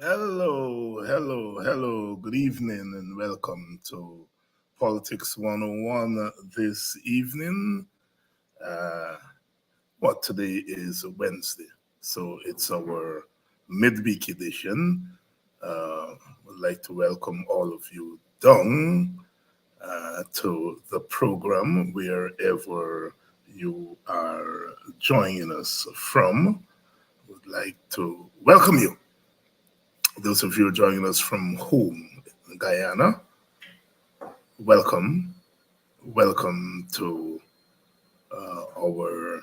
Hello. Good evening and welcome to Politics 101 this evening. Uh, Today is Wednesday, so it's our midweek edition. Would like to welcome all of you down to the program wherever you are joining us from. Would like to welcome you. Those of you joining us from home, Guyana, welcome. Welcome to our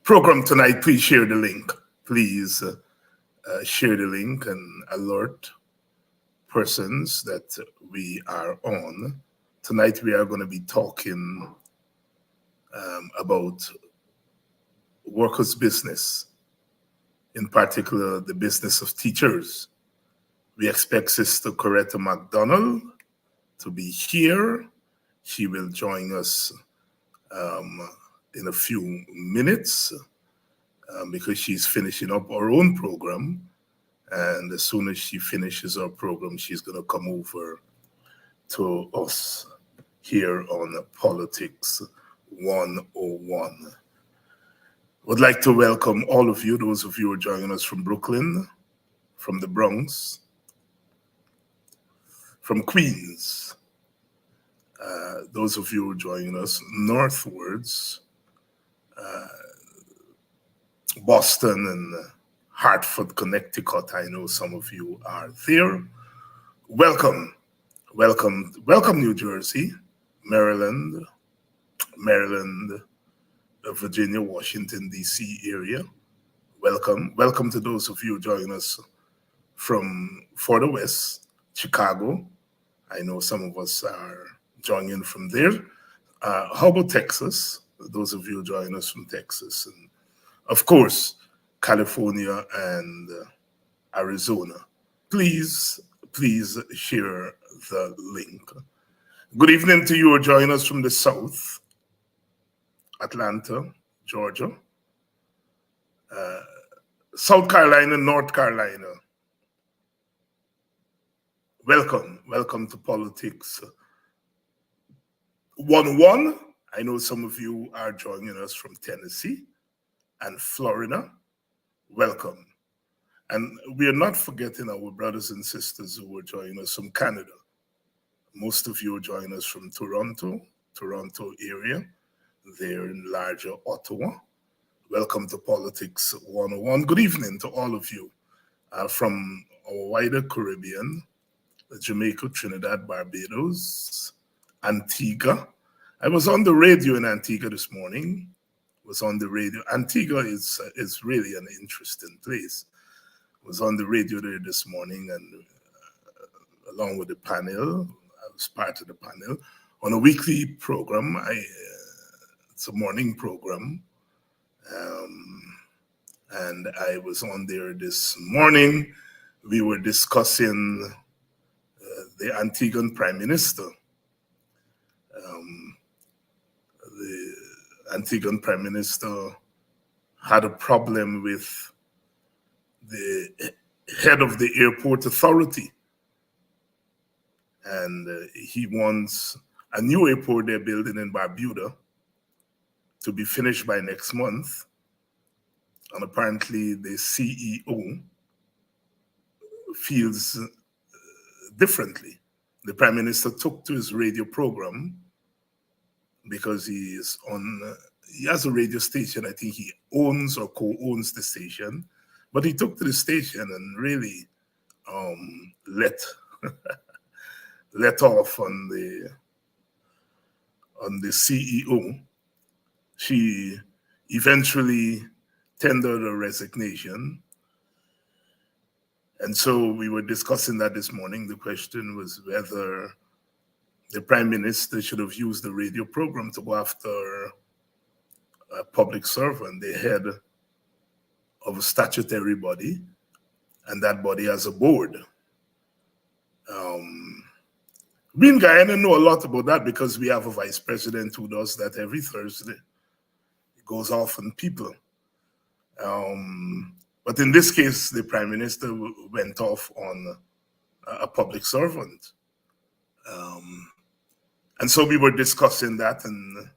program tonight. Please share the link. Please share the link and alert persons that we are on. Tonight we are going to be talking about workers' business, in particular the business of teachers. We expect Sister Coretta McDonald to be here. She will join us in a few minutes because she's finishing up her own program. And as soon as she finishes her program, she's going to come over to us here on Politics 101. Would like to welcome all of you, those of you who are joining us from Brooklyn, from the Bronx, from Queens, those of you who are joining us northwards, Boston and Hartford, Connecticut. I know some of you are there. Welcome, New Jersey, Maryland, Virginia, Washington, D.C. area. Welcome to those of you joining us from further west, Chicago. I know some of us are joining from there. How about Texas? Those of you joining us from Texas. And of course, California and Arizona. Please share the link. Good evening to you who are joining us from the South, Atlanta, Georgia, South Carolina, North Carolina. Welcome to Politics 101. I know some of you are joining us from Tennessee and Florida. Welcome. And we are not forgetting our brothers and sisters who are joining us from Canada. Most of you are joining us from Toronto area, there in larger Ottawa. Welcome to Politics 101. Good evening to all of you from our wider Caribbean, Jamaica, Trinidad, Barbados, Antigua. I was on the radio in Antigua this morning. Antigua is really an interesting place. I was on the radio there this morning, and along with the panel, I was part of the panel on a weekly program. It's a morning program, and I was on there this morning. We were discussing the Antiguan Prime Minister. The Antiguan Prime Minister had a problem with the head of the airport authority. And he wants a new airport they're building in Barbuda to be finished by next month. And apparently the CEO feels differently. The Prime Minister took to his radio program because he has a radio station. I think he owns or co-owns the station, but he took to the station and really let off on the CEO. She eventually tendered a resignation. And so we were discussing that this morning. The question was whether the Prime Minister should have used the radio program to go after a public servant, the head of a statutory body, and that body has a board. We in Guyana know a lot about that because we have a vice president who does that every Thursday. It goes off on people. But in this case, the Prime Minister went off on a public servant. And so we were discussing that, and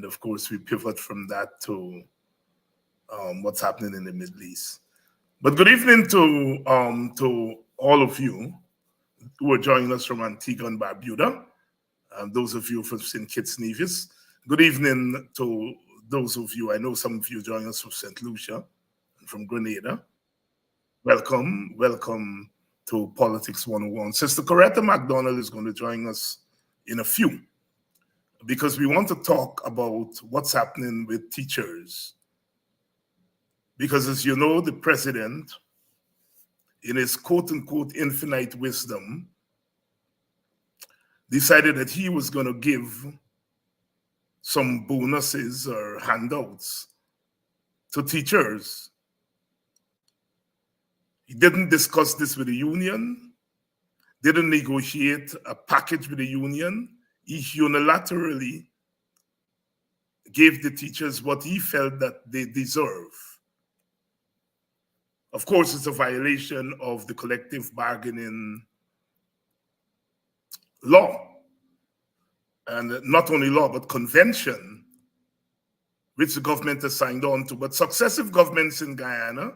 of course we pivot from that to what's happening in the Middle East. But good evening to all of you who are joining us from Antigua and Barbuda, those of you from St. Kitts Nevis. Good evening to those of you, I know some of you joining us from St. Lucia and from Grenada. Welcome, welcome to Politics 101. Sister Coretta McDonald is going to join us in a few, because we want to talk about what's happening with teachers. Because as you know, the president, in his quote-unquote infinite wisdom, decided that he was going to give some bonuses or handouts to teachers. He didn't discuss this with the union, didn't negotiate a package with the union. He unilaterally gave the teachers what he felt that they deserve. Of course, it's a violation of the collective bargaining law. And not only law, but convention, which the government has signed on to. But successive governments in Guyana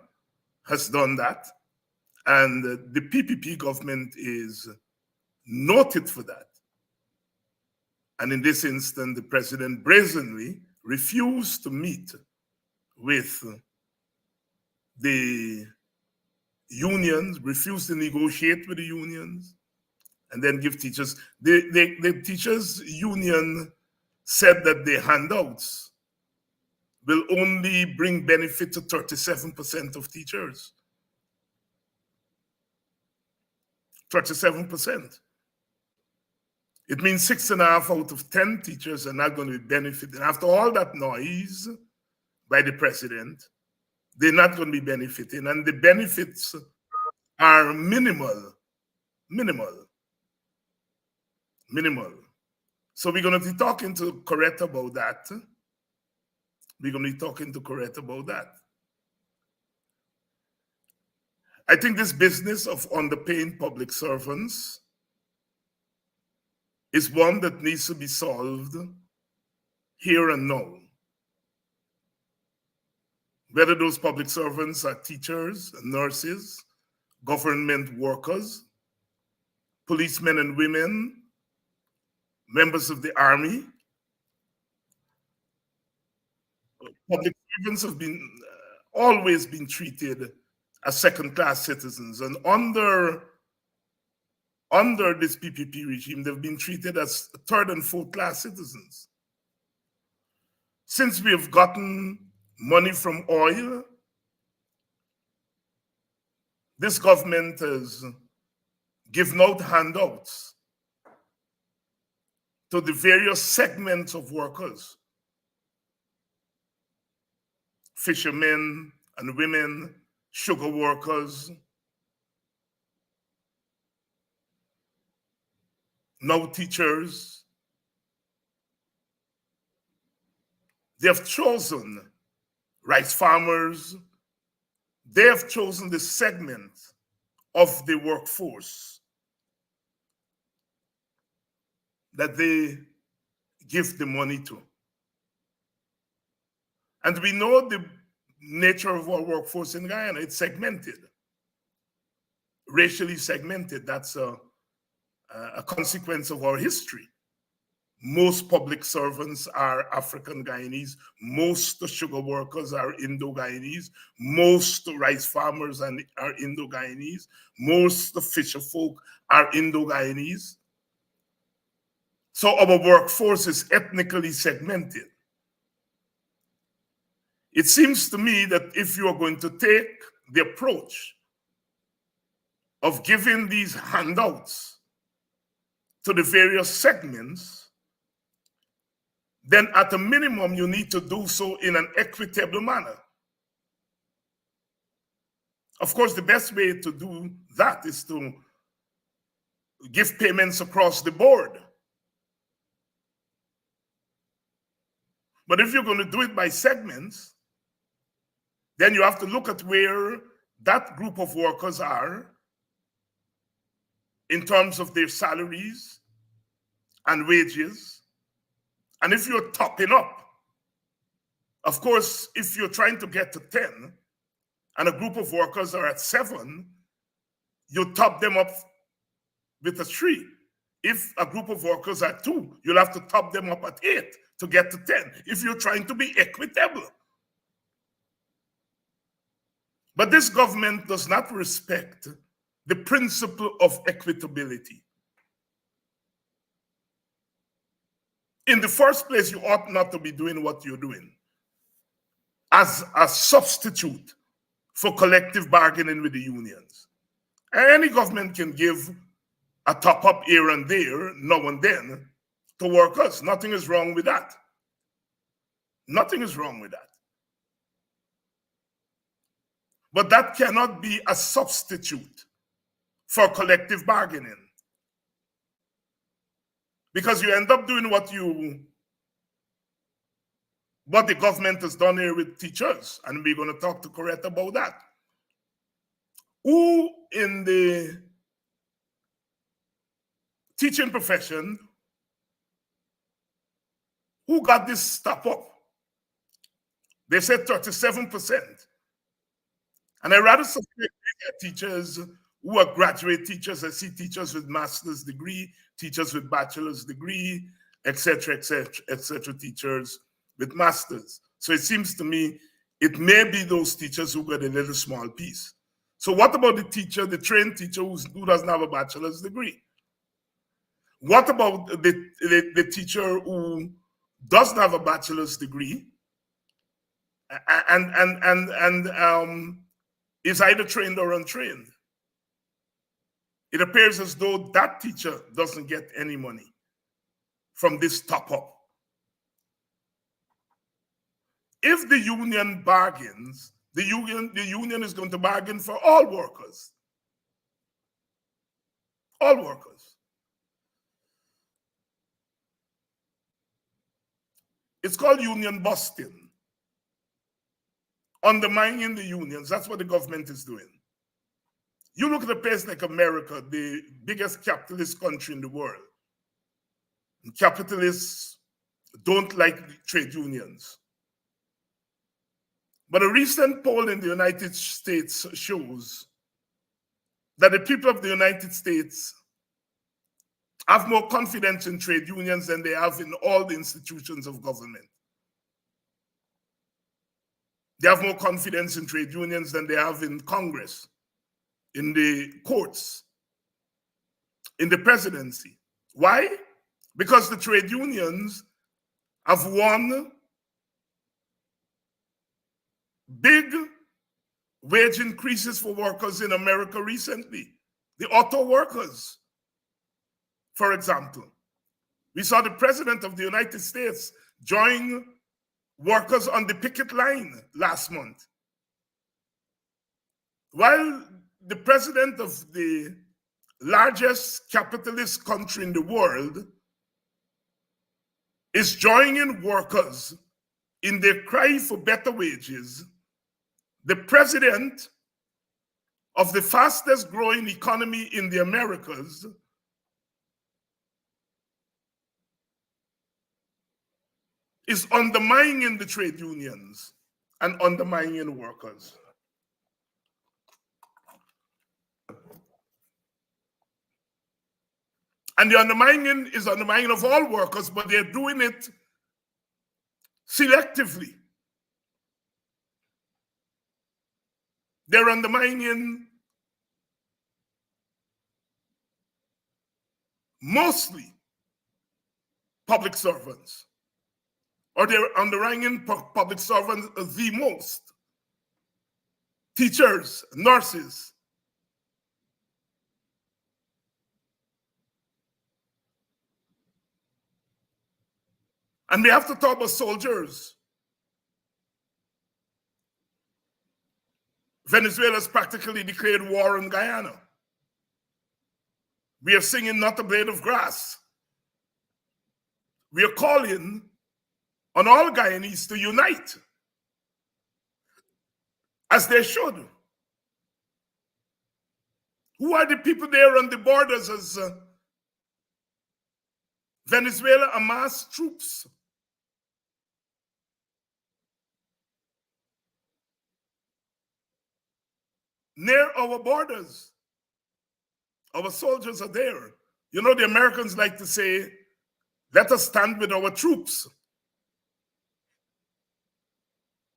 has done that. And the PPP government is noted for that. And in this instance, the president brazenly refused to meet with the unions, refused to negotiate with the unions, and then give teachers. The teachers union said that the handouts will only bring benefit to 37% of teachers. 37%. It means 6.5 out of 10 teachers are not going to be benefiting. After all that noise by the president, they're not going to be benefiting. And the benefits are minimal. So we're going to be talking to Coretta about that. I think this business of underpaying public servants is one that needs to be solved here and now. Whether those public servants are teachers, nurses, government workers, policemen and women, members of the army. Public servants have been always been treated as second-class citizens, and under this PPP regime, they've been treated as third and fourth-class citizens. Since we have gotten money from oil, this government has given out handouts to the various segments of workers, fishermen and women, sugar workers, now teachers. They have chosen rice farmers. They have chosen the segment of the workforce that they give the money to. And we know the nature of our workforce in Guyana. It's segmented, racially segmented. That's a consequence of our history. Most public servants are African Guyanese. Most sugar workers are Indo-Guyanese. Most rice farmers are Indo-Guyanese. Most fisher folk are Indo-Guyanese. So our workforce is ethnically segmented. It seems to me that if you are going to take the approach of giving these handouts to the various segments, then at a minimum, you need to do so in an equitable manner. Of course, the best way to do that is to give payments across the board. But if you're going to do it by segments, then you have to look at where that group of workers are in terms of their salaries and wages. And if you're topping up, of course, if you're trying to get to 10 and a group of workers are at 7, you top them up with a 3. If a group of workers are 2, you'll have to top them up at 8 to get to 10, if you're trying to be equitable. But this government does not respect the principle of equitability. In the first place, you ought not to be doing what you're doing as a substitute for collective bargaining with the unions. Any government can give a top-up here and there, now and then, to workers. Nothing is wrong with that. Nothing is wrong with that. But that cannot be a substitute for collective bargaining. Because you end up doing what the government has done here with teachers. And we're going to talk to Coretta about that. Who in the teaching profession, who got this step up? They said 37%. And I rather suspect teachers who are graduate teachers. I see teachers with master's degree, teachers with bachelor's degree, etc., teachers with masters. So it seems to me it may be those teachers who got a little small piece. So what about the teacher, the trained teacher who doesn't have a bachelor's degree? What about the teacher who doesn't have a bachelor's degree and is either trained or untrained? It appears as though that teacher doesn't get any money from this top-up. If the union bargains, the union is going to bargain for all workers. All workers. It's called union busting. Undermining the unions. That's what the government is doing. You look at a place like America, the biggest capitalist country in the world. And capitalists don't like trade unions. But a recent poll in the United States shows that the people of the United States have more confidence in trade unions than they have in all the institutions of government. They have more confidence in trade unions than they have in Congress, in the courts, in the presidency. Why? Because the trade unions have won big wage increases for workers in America recently. The auto workers, for example. We saw the president of the United States join workers on the picket line last month. While the president of the largest capitalist country in the world is joining workers in their cry for better wages, the president of the fastest growing economy in the Americas is undermining the trade unions and undermining workers. And the undermining is undermining of all workers, but they're doing it selectively. They're undermining mostly public servants, or they're undermining public servants the most. Teachers, nurses. And we have to talk about soldiers. Venezuela's practically declared war on Guyana. We are singing Not a Blade of Grass. We are calling on all Guyanese to unite. as they should. Who are the people there on the borders as Venezuela amassed troops? Near our borders. Our soldiers are there. You know, the Americans like to say, let us stand with our troops.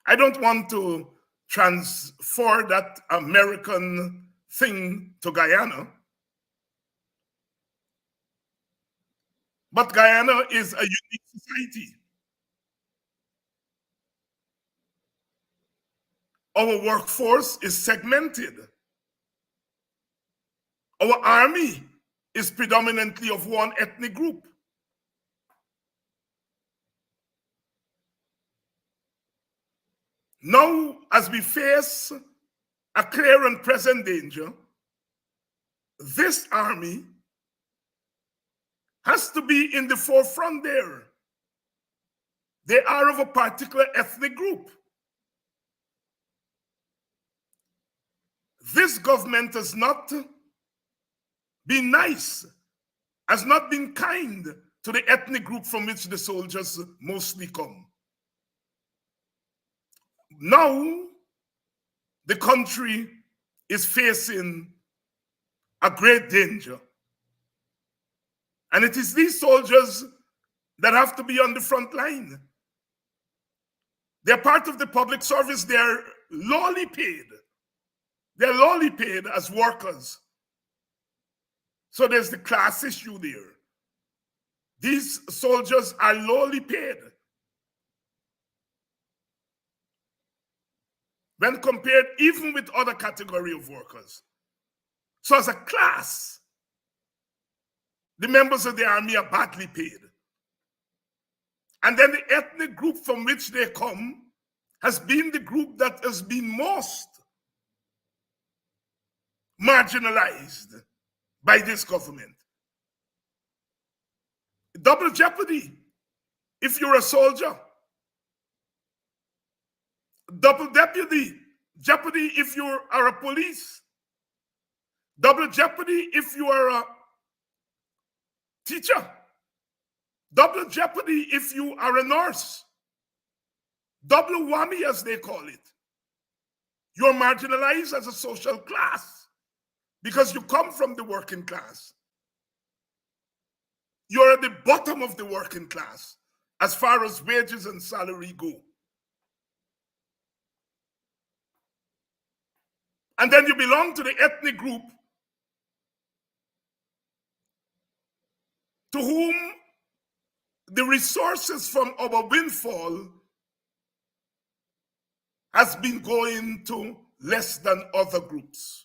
I don't want to transfer that American thing to Guyana. But Guyana is a unique society. Our workforce is segmented. Our army is predominantly of one ethnic group. Now, as we face a clear and present danger, this army has to be in the forefront there. They are of a particular ethnic group. This government has not been nice, has not been kind to the ethnic group from which the soldiers mostly come. Now, the country is facing a great danger. And it is these soldiers that have to be on the front line. They're part of the public service. They're lowly paid. They're lowly paid as workers. So there's the class issue there. These soldiers are lowly paid. When compared even with other category of workers. So as a class, the members of the army are badly paid. And then the ethnic group from which they come has been the group that has been most marginalized by this government. Double jeopardy if you're a soldier. Double jeopardy if you are a police. Double jeopardy if you are a teacher. Double jeopardy if you are a nurse. Double whammy, as they call it. You're marginalized as a social class because you come from the working class. You're at the bottom of the working class as far as wages and salary go. And then you belong to the ethnic group to whom the resources from our windfall has been going to less than other groups.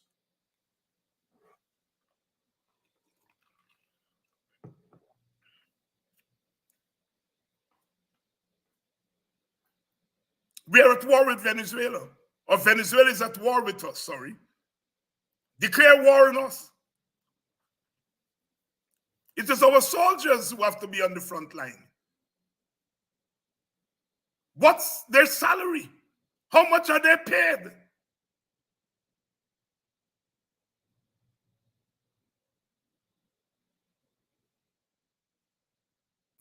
We are at war with Venezuela, or Venezuela is at war with us, sorry. Declare war on us. It is our soldiers who have to be on the front line. What's their salary? How much are they paid?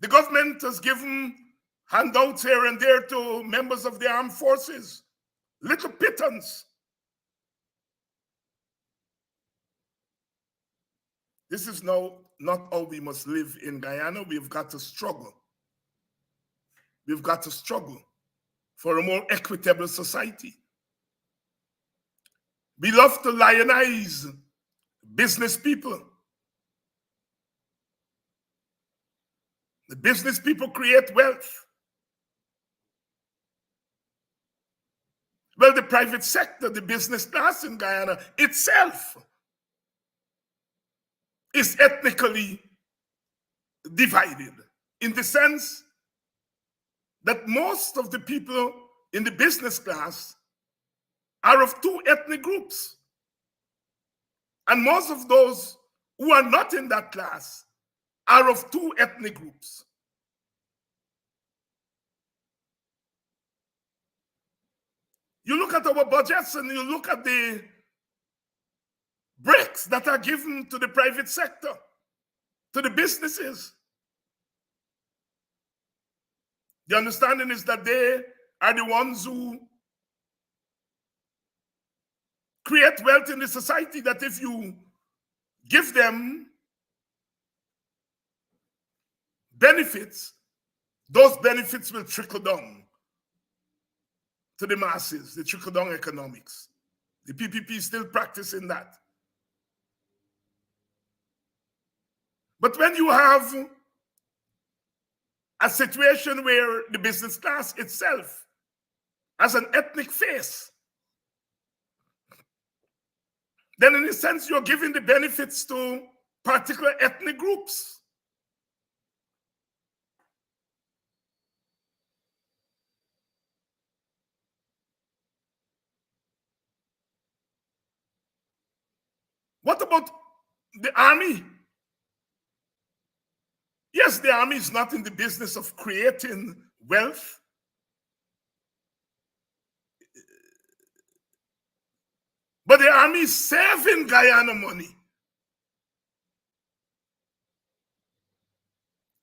The government has given handouts here and there to members of the armed forces. Little pittance. This is now not how we must live in Guyana. We've got to struggle. We've got to struggle for a more equitable society. We love to lionize business people. The business people create wealth. Well, the private sector, the business class in Guyana itself is ethnically divided in the sense that most of the people in the business class are of two ethnic groups. And most of those who are not in that class are of two ethnic groups. You look at our budgets and you look at the breaks that are given to the private sector, to the businesses. The understanding is that they are the ones who create wealth in the society, that if you give them benefits, those benefits will trickle down to the masses, the trickle-down economics. The PPP is still practicing that. But when you have a situation where the business class itself has an ethnic face, then in a sense you're giving the benefits to particular ethnic groups. What about the army? Yes, the army is not in the business of creating wealth. But the army is saving Guyana money.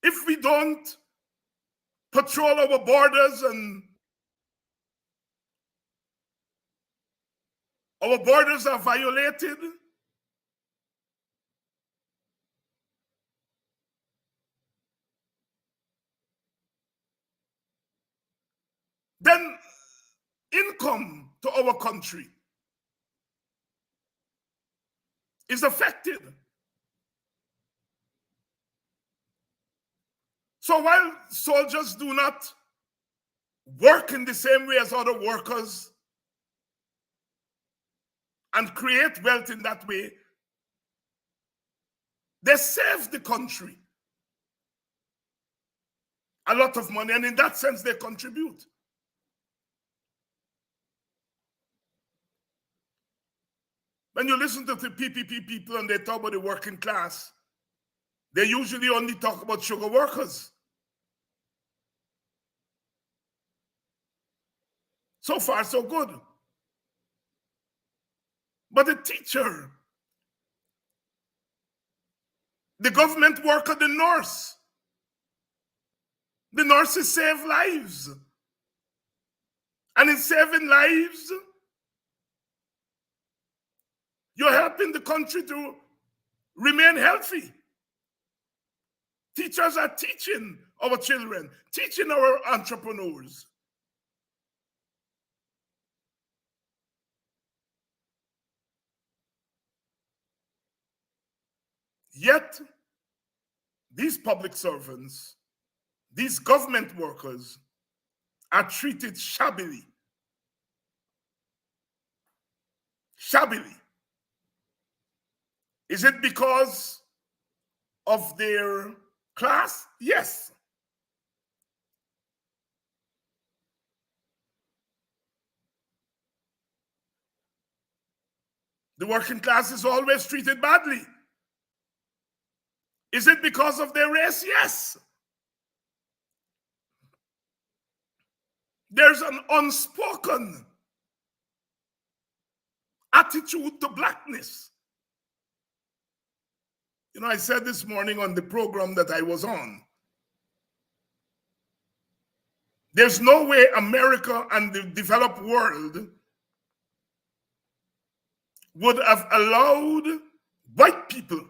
If we don't patrol our borders and our borders are violated, then income to our country is affected. So while soldiers do not work in the same way as other workers and create wealth in that way, they save the country a lot of money, and in that sense they contribute. When you listen to the PPP people and they talk about the working class, they usually only talk about sugar workers. So far, so good. But the teacher, the government worker, the nurses save lives. And in saving lives, you're helping the country to remain healthy. Teachers are teaching our children, teaching our entrepreneurs. Yet, these public servants, these government workers, are treated shabbily. Shabbily. Is it because of their class? Yes. The working class is always treated badly. Is it because of their race? Yes. There's an unspoken attitude to blackness. You know, I said this morning on the program that I was on, there's no way America and the developed world would have allowed white people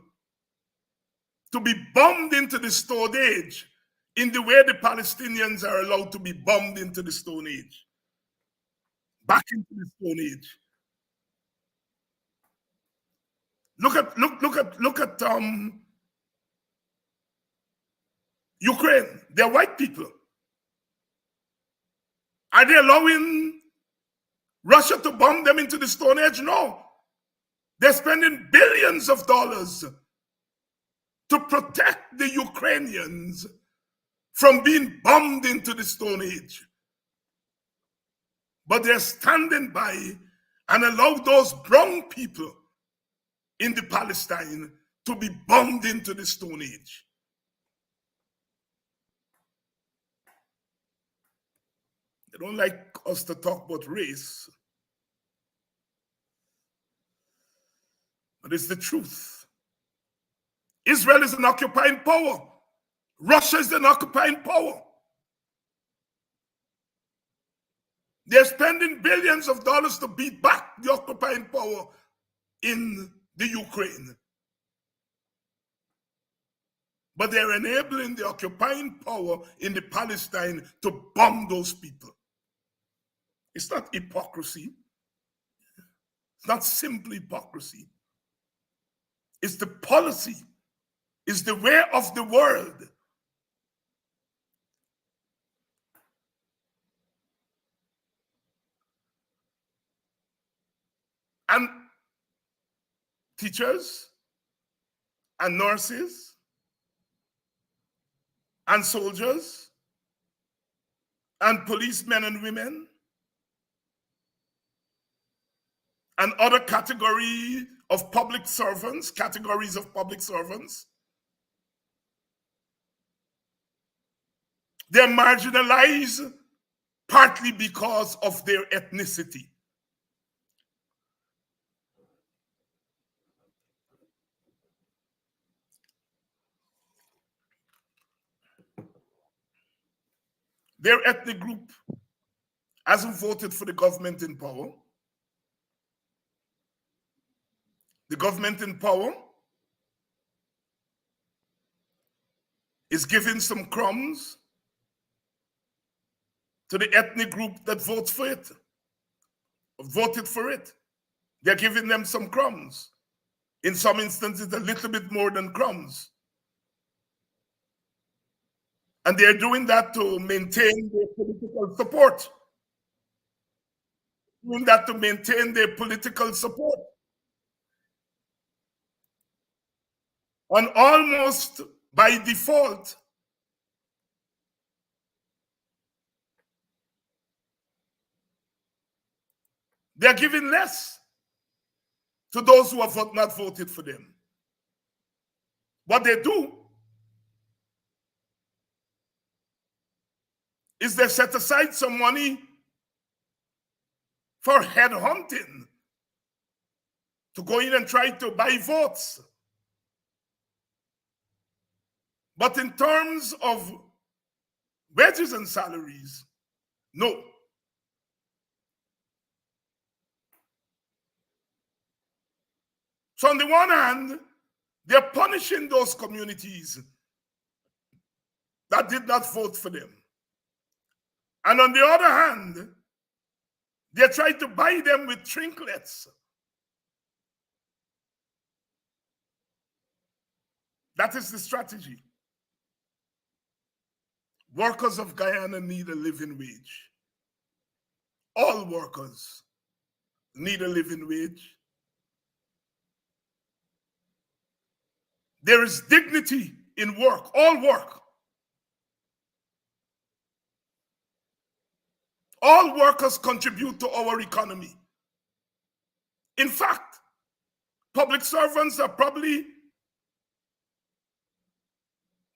to be bombed into the Stone Age in the way the Palestinians are allowed to be bombed into the Stone Age. Back into the Stone Age. Look at Ukraine. They're white people. Are they allowing Russia to bomb them into the Stone Age? No. They're spending billions of dollars to protect the Ukrainians from being bombed into the Stone Age. But they're standing by and allow those brown people in the Palestine to be bombed into the Stone Age. They don't like us to talk about race, but it's the truth. Israel is an occupying power. Russia is an occupying power. They're spending billions of dollars to beat back the occupying power in the Ukraine. But they're enabling the occupying power in the Palestine to bomb those people. It's not hypocrisy. It's not simply hypocrisy. It's the policy. It's the way of the world. And teachers and nurses and soldiers and policemen and women and other categories of public servants, they're marginalized partly because of their ethnicity. Their ethnic group hasn't voted for the government in power. The government in power is giving some crumbs to the ethnic group that voted for it. They're giving them some crumbs. In some instances, a little bit more than crumbs. And they're doing that to maintain their political support. And almost by default, they're giving less to those who have not voted for them. What they do is they set aside some money for headhunting, to go in and try to buy votes. But in terms of wages and salaries, no. So on the one hand, they're punishing those communities that did not vote for them. And on the other hand, they're trying to buy them with trinkets. That is the strategy. Workers of Guyana need a living wage. All workers need a living wage. There is dignity in work, all work. All workers contribute to our economy. In fact, public servants are probably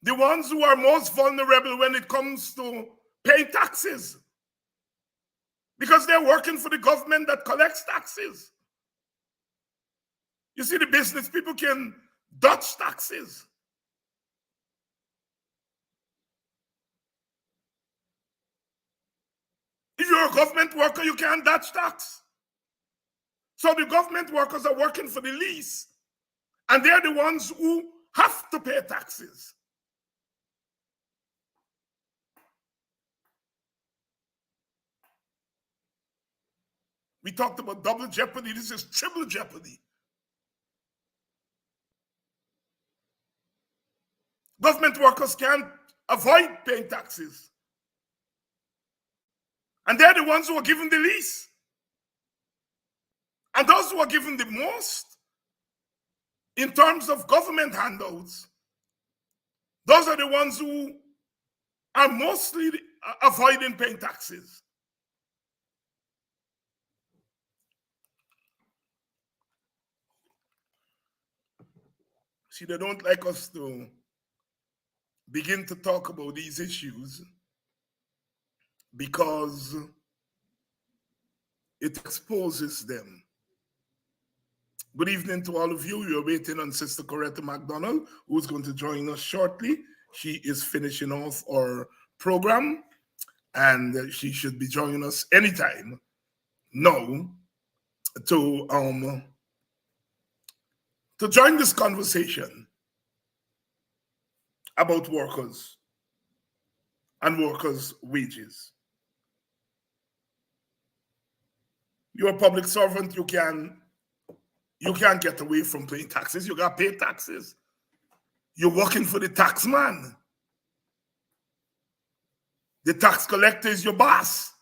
the ones who are most vulnerable when it comes to paying taxes, because they're working for the government that collects taxes. You see, the business people can dodge taxes. If you're a government worker, you can't dodge tax. So the government workers are working for the least, and they're the ones who have to pay taxes. We talked about double jeopardy. This is triple jeopardy. Government workers can't avoid paying taxes. And they're the ones who are given the least. And those who are given the most, in terms of government handouts, those are the ones who are mostly avoiding paying taxes. See, they don't like us to begin to talk about these issues because it exposes them. Good evening to all of you. You're waiting on Sister Coretta McDonald, who's going to join us shortly. She is finishing off our program, and she should be joining us anytime now to join this conversation about workers and workers' wages. You're a public servant, you can't get away from paying taxes. You got to pay taxes. You're working for the tax man. The tax collector is your boss.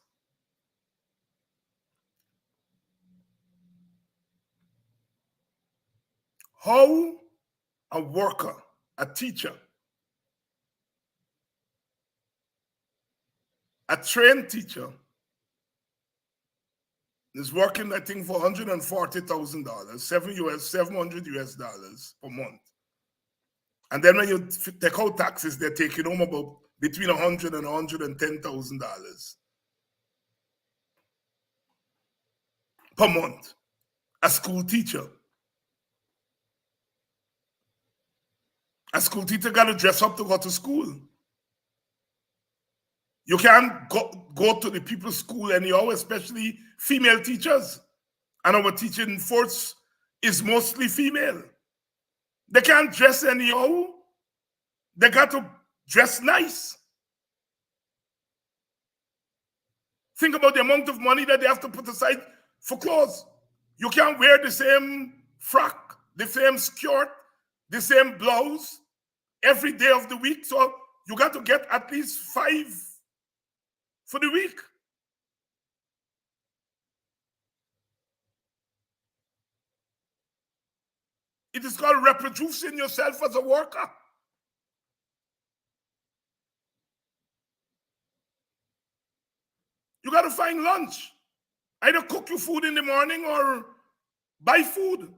How a worker, a teacher, a trained teacher is working, I think, for $140,000, $700 US per month. And then when you take out taxes, they're taking home about between $100,000 and $110,000 per month. A school teacher. A school teacher got to dress up to go to school. You can't go to the people's school anyhow, especially female teachers. And our teaching force is mostly female. They can't dress anyhow. They got to dress nice. Think about the amount of money that they have to put aside for clothes. You can't wear the same frock, the same skirt, the same blouse every day of the week. So you got to get at least 5 for the week. It is called reproducing yourself as a worker. You got to find lunch. Either cook your food in the morning or buy food.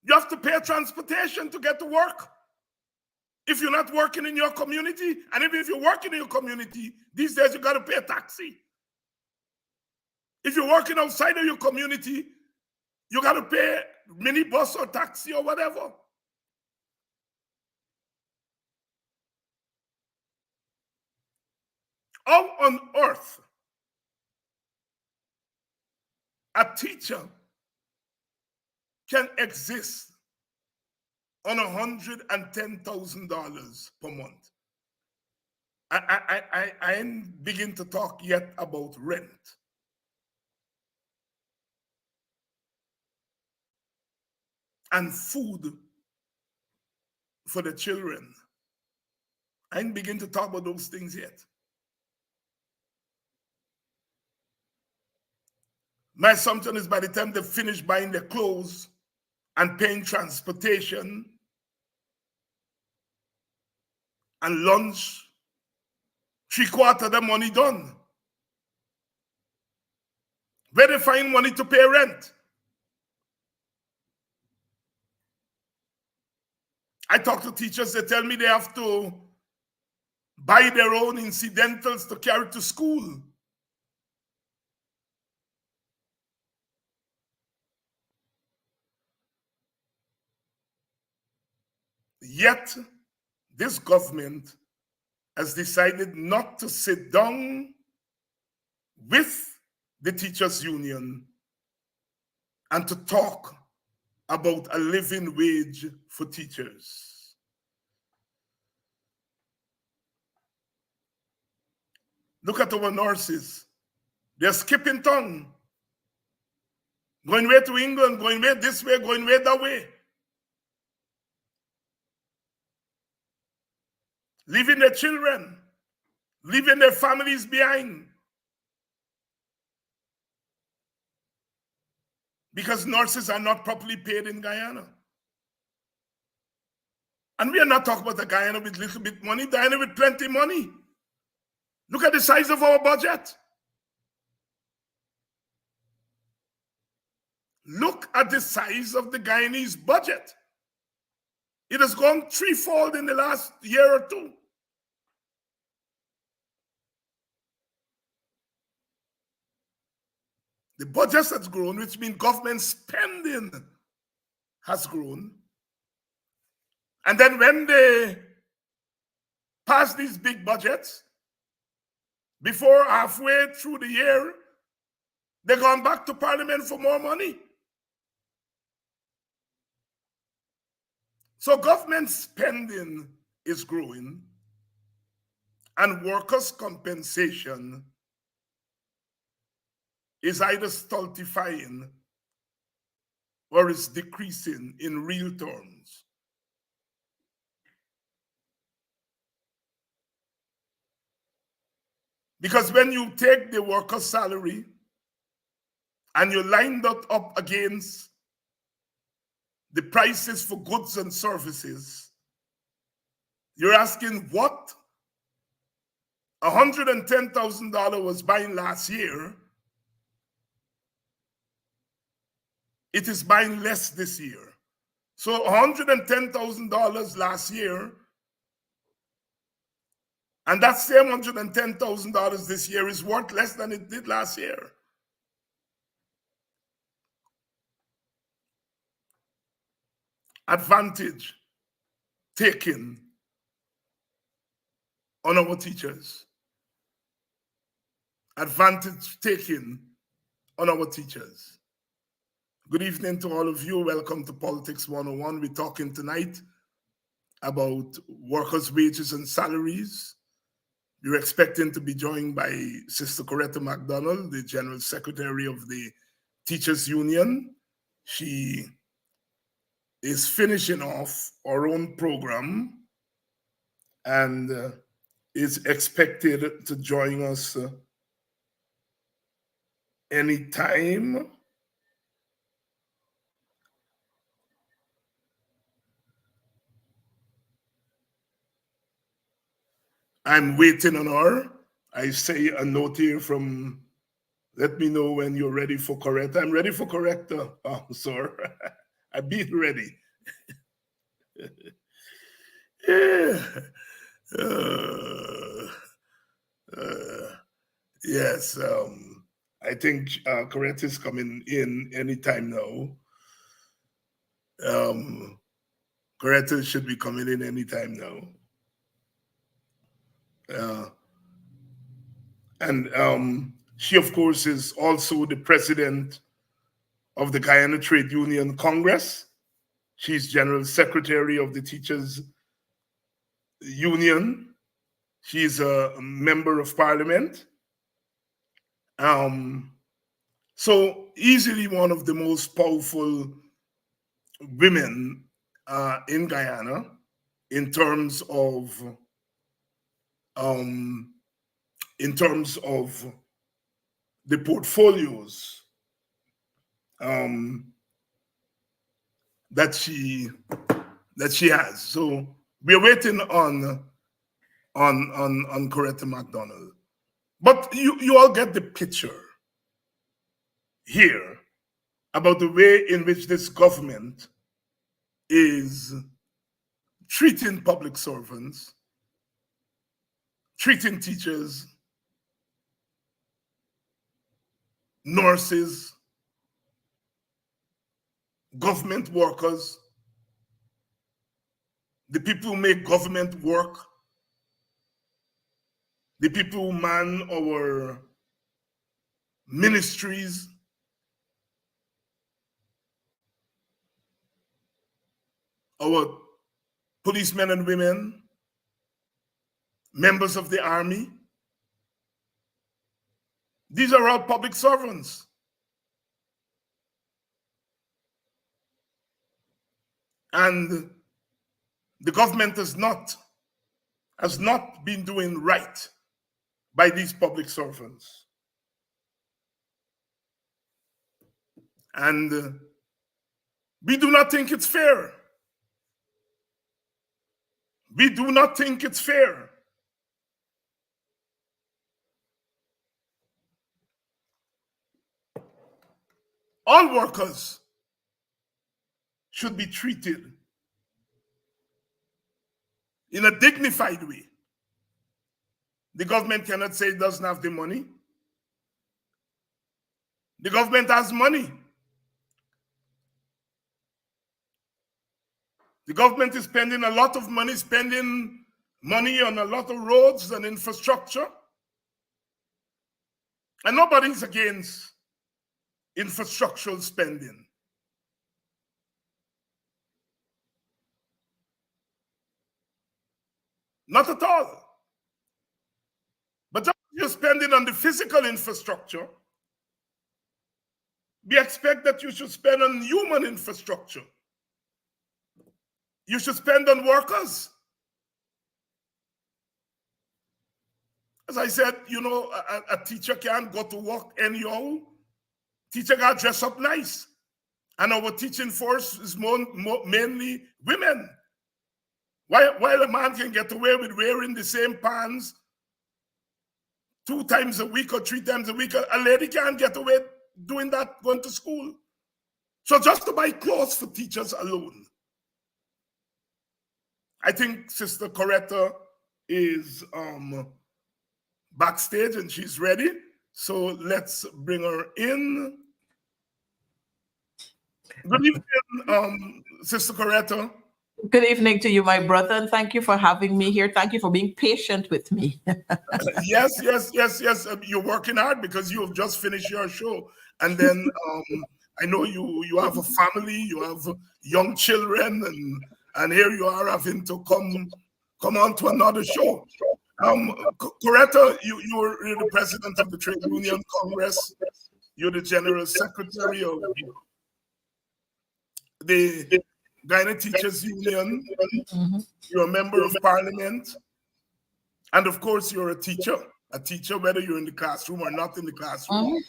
You have to pay transportation to get to work. If you're not working in your community, and even if you're working in your community, these days you got to pay a taxi. If you're working outside of your community, you got to pay minibus or taxi or whatever. How on earth a teacher can exist on $110,000 per month? I ain't begin to talk yet about rent. And food for the children. I ain't begin to talk about those things yet. My assumption is by the time they finish buying their clothes and paying transportation and lunch, 3/4 of the money done. Where they find money to pay rent? I talk to teachers, they tell me they have to buy their own incidentals to carry to school. Yet, this government has decided not to sit down with the teachers' union and to talk about a living wage for teachers. Look at our nurses. They're skipping town. Going way to England, going way this way, going way that way. Leaving their children, leaving their families behind. Because nurses are not properly paid in Guyana. And we are not talking about a Guyana with little bit money, Guyana with plenty money. Look at the size of our budget. Look at the size of the Guyanese budget. It has gone threefold in the last year or two. The budget has grown, which means government spending has grown. And then when they pass these big budgets, before halfway through the year, they're going back to Parliament for more money. So government spending is growing, and workers' compensation is either stultifying or is decreasing in real terms. Because when you take the worker's salary and you line that up against the prices for goods and services, you're asking what $110,000 was buying last year, it is buying less this year. So $110,000 last year, and that same $110,000 this year is worth less than it did last year. Advantage taken on our teachers. Advantage taken on our teachers. Good evening to all of you. Welcome to Politics 101. We're talking tonight about workers' wages and salaries. We're expecting to be joined by Sister Coretta McDonald, the General Secretary of the Teachers Union. She is finishing off our own program and is expected to join us anytime. I'm waiting on her. I say a note here from, let me know when you're ready for Coretta. I'm ready for Coretta, sir. I've been ready. Yeah. Yes, I think Coretta is coming in anytime now. Coretta should be coming in anytime now. And she, of course, is also the president of the Guyana Trade Union Congress. She's general secretary of the Teachers Union. She's a member of parliament. So easily one of the most powerful women in Guyana in terms of the portfolios that she has. So we're waiting on Coretta McDonald. But you all get the picture here about the way in which this government is treating public servants, treating teachers, nurses, government workers, the people who make government work, the people who man our ministries, our policemen and women, members of the army. These are all public servants. And the government has not been doing right by these public servants. And we do not think it's fair. We do not think it's fair. All workers should be treated in a dignified way. The government cannot say it doesn't have the money. The government has money. The government is spending a lot of money, spending money on a lot of roads and infrastructure. And nobody's against infrastructural spending. Not at all. But just you're spending on the physical infrastructure, we expect that you should spend on human infrastructure. You should spend on workers. As I said, you know, a teacher can't go to work anyhow. Teacher got to dress up nice. And our teaching force is mainly women. While a man can get away with wearing the same pants 2 times a week or 3 times a week, a lady can't get away doing that, going to school. So just to buy clothes for teachers alone. I think Sister Coretta is backstage and she's ready. So let's bring her in. Good evening, Sister Coretta. Good evening to you, my brother, and thank you for having me here. Thank you for being patient with me. Yes. You're working hard because you have just finished your show. And then I know you have a family, you have young children, and here you are having to come on to another show. Coretta, you're the president of the Trade Union Congress. You're the general secretary of the Guyana Teachers Union. You're a member of parliament. And of course, you're a teacher whether you're in the classroom or not in the classroom.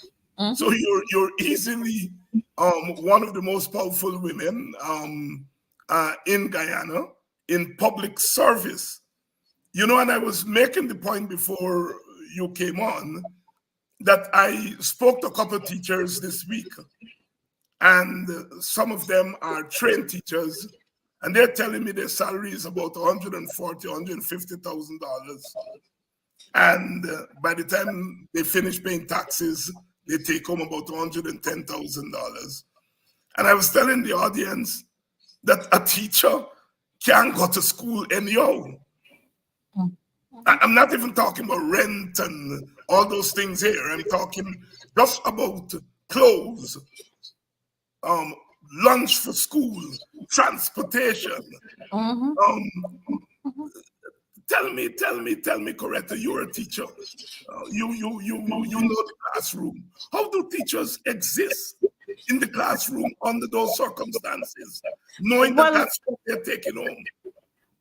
So you're easily one of the most powerful women in Guyana in public service. You know, and I was making the point before you came on that I spoke to a couple of teachers this week, and some of them are trained teachers, and they're telling me their salary is about $140,000, $150,000. And by the time they finish paying taxes, they take home about $110,000. And I was telling the audience that a teacher can't go to school anyhow. I'm not even talking about rent and all those things here. I'm talking just about clothes, lunch for school, transportation. Tell me, Coretta, you're a teacher. You know the classroom. How do teachers exist in the classroom under those circumstances, knowing that that's what they're taking home?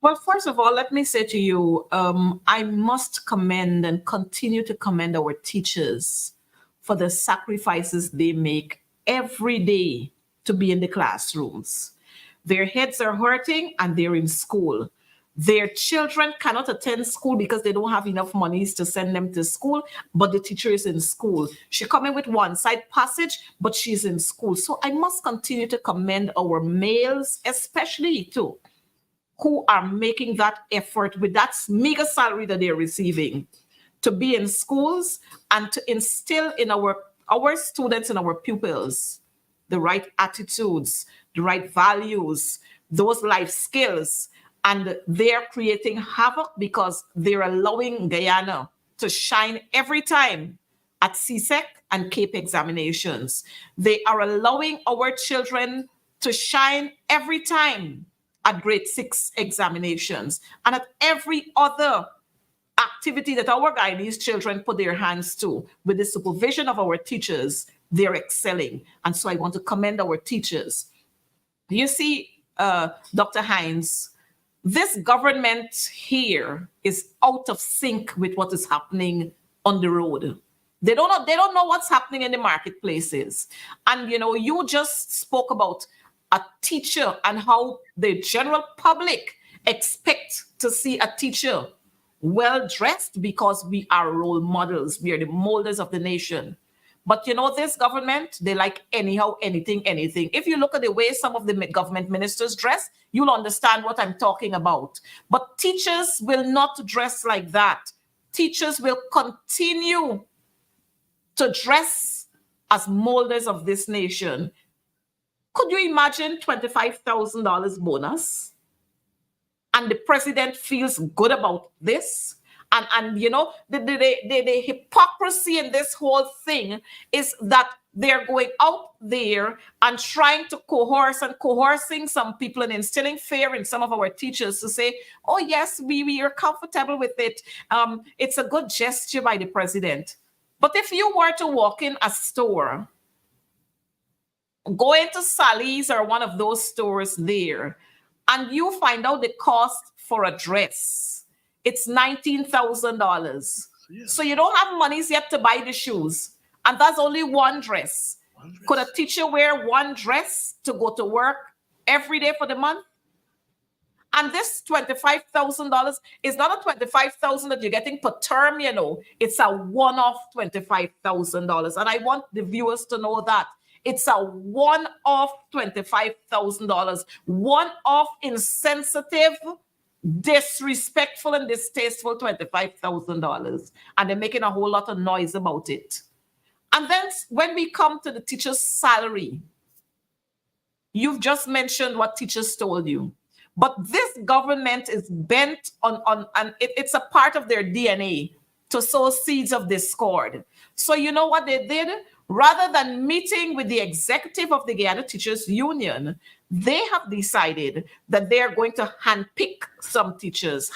Well, first of all, let me say to you, I must commend and continue to commend our teachers for the sacrifices they make every day to be in the classrooms. Their heads are hurting and they're in school. Their children cannot attend school because they don't have enough monies to send them to school, but the teacher is in school. She come in with one side passage, but she's in school. So I must continue to commend our males, especially too, who are making that effort with that meager salary that they're receiving to be in schools and to instill in our students and our pupils the right attitudes, the right values, those life skills. And they're creating havoc because they're allowing Guyana to shine every time at CSEC and CAPE examinations. They are allowing our children to shine every time at grade 6 examinations and at every other activity that our Guyanese children put their hands to. With the supervision of our teachers, they're excelling. And so I want to commend our teachers. You see, Dr. Hines, this government here is out of sync with what is happening on the road. They don't know what's happening in the marketplaces. And, you know, you just spoke about a teacher and how the general public expect to see a teacher well-dressed because we are role models. We are the molders of the nation. But you know, this government, they like anyhow, anything. If you look at the way some of the government ministers dress, you'll understand what I'm talking about. But teachers will not dress like that. Teachers will continue to dress as molders of this nation. Could you imagine $25,000 bonus? And the president feels good about this? And you know, the hypocrisy in this whole thing is that they're going out there and trying to coercing some people and instilling fear in some of our teachers to say, oh yes, we are comfortable with it. It's a good gesture by the president. But if you were to walk in a store, go into Sally's or one of those stores there, and you find out the cost for a dress, it's $19,000. Yeah. So you don't have monies yet to buy the shoes. And that's only one dress. Could a teacher wear one dress to go to work every day for the month? And this $25,000 is not a $25,000 that you're getting per term, you know. It's a one-off $25,000. And I want the viewers to know that. It's a one-off $25,000. One-off insensitive, disrespectful, and distasteful $25,000. And they're making a whole lot of noise about it. And then when we come to the teacher's salary, you've just mentioned what teachers told you. But this government is bent on and it's a part of their DNA to sow seeds of discord. So you know what they did? Rather than meeting with the executive of the Guyana Teachers Union, they have decided that they are going to handpick some teachers.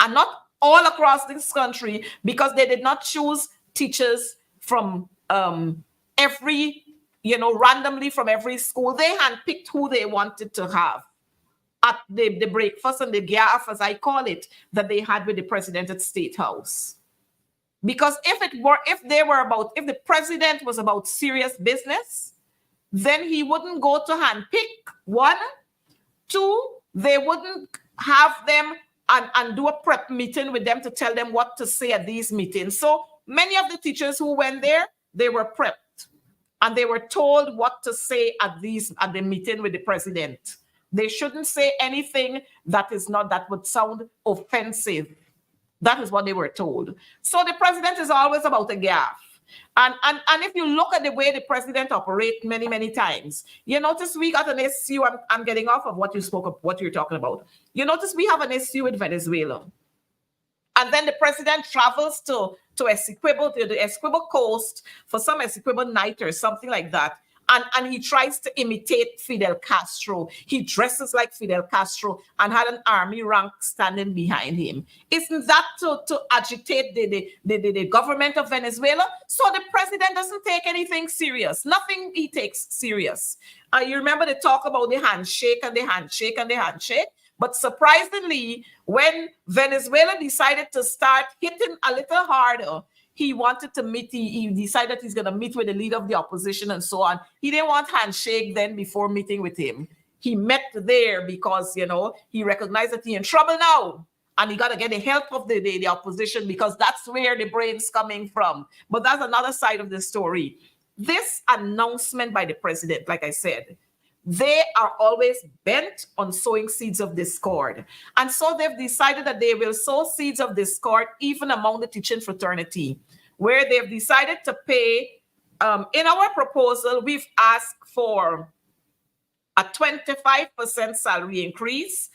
And not all across this country, because they did not choose teachers from randomly from every school. They handpicked who they wanted to have at the breakfast and the gaff, as I call it, that they had with the president at State House. Because if the president was about serious business, then he wouldn't go to handpick. One, two, they wouldn't have them and do a prep meeting with them to tell them what to say at these meetings. So many of the teachers who went there, they were prepped and they were told what to say at the meeting with the president. They shouldn't say anything that would sound offensive. That is what they were told. So the president is always about a gaffe. And if you look at the way the president operates many, many times, you notice we got an issue. I'm getting off of what you're talking about. You notice we have an issue with Venezuela. And then the president travels to the Essequibo coast for some Essequibo night or something like that. And he tries to imitate Fidel Castro. He dresses like Fidel Castro and had an army rank standing behind him. Isn't that to agitate the government of Venezuela? So the president doesn't take anything serious. Nothing he takes serious. You remember the talk about the handshake and the handshake and the handshake? But surprisingly, when Venezuela decided to start hitting a little harder, he wanted to meet, he decided he's going to meet with the leader of the opposition and so on. He didn't want handshake then before meeting with him. He met there because, he recognized that he's in trouble now. And he got to get the help of the opposition because that's where the brain's coming from. But that's another side of the story. This announcement by the president, like I said, they are always bent on sowing seeds of discord. And so they've decided that they will sow seeds of discord even among the teaching fraternity, where they've decided to pay, in our proposal, we've asked for a 25% salary increase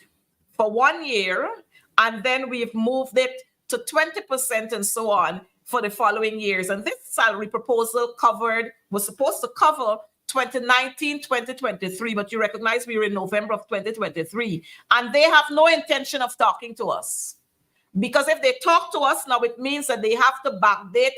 for 1 year, and then we've moved it to 20% and so on for the following years. And this salary proposal was supposed to cover 2019, 2023, but you recognize we were in November of 2023, and they have no intention of talking to us. Because if they talk to us now, it means that they have to backdate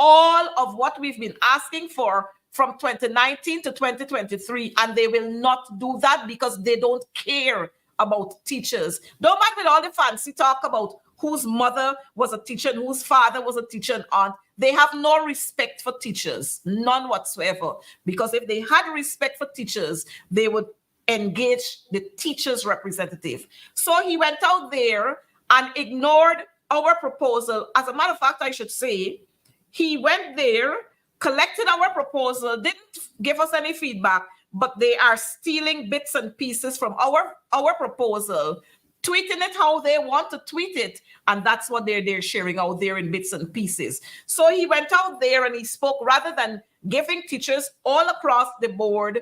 all of what we've been asking for from 2019 to 2023, and they will not do that because they don't care about teachers. Don't mind with all the fancy talk about whose mother was a teacher and whose father was a teacher and aunt. They have no respect for teachers, none whatsoever. Because if they had respect for teachers, they would engage the teacher's representative. So he went out there and ignored our proposal. As a matter of fact, I should say, he went there, collected our proposal, didn't give us any feedback, but they are stealing bits and pieces from our proposal tweeting it how they want to tweet it. And that's what they're sharing out there in bits and pieces. So he went out there and he spoke, rather than giving teachers all across the board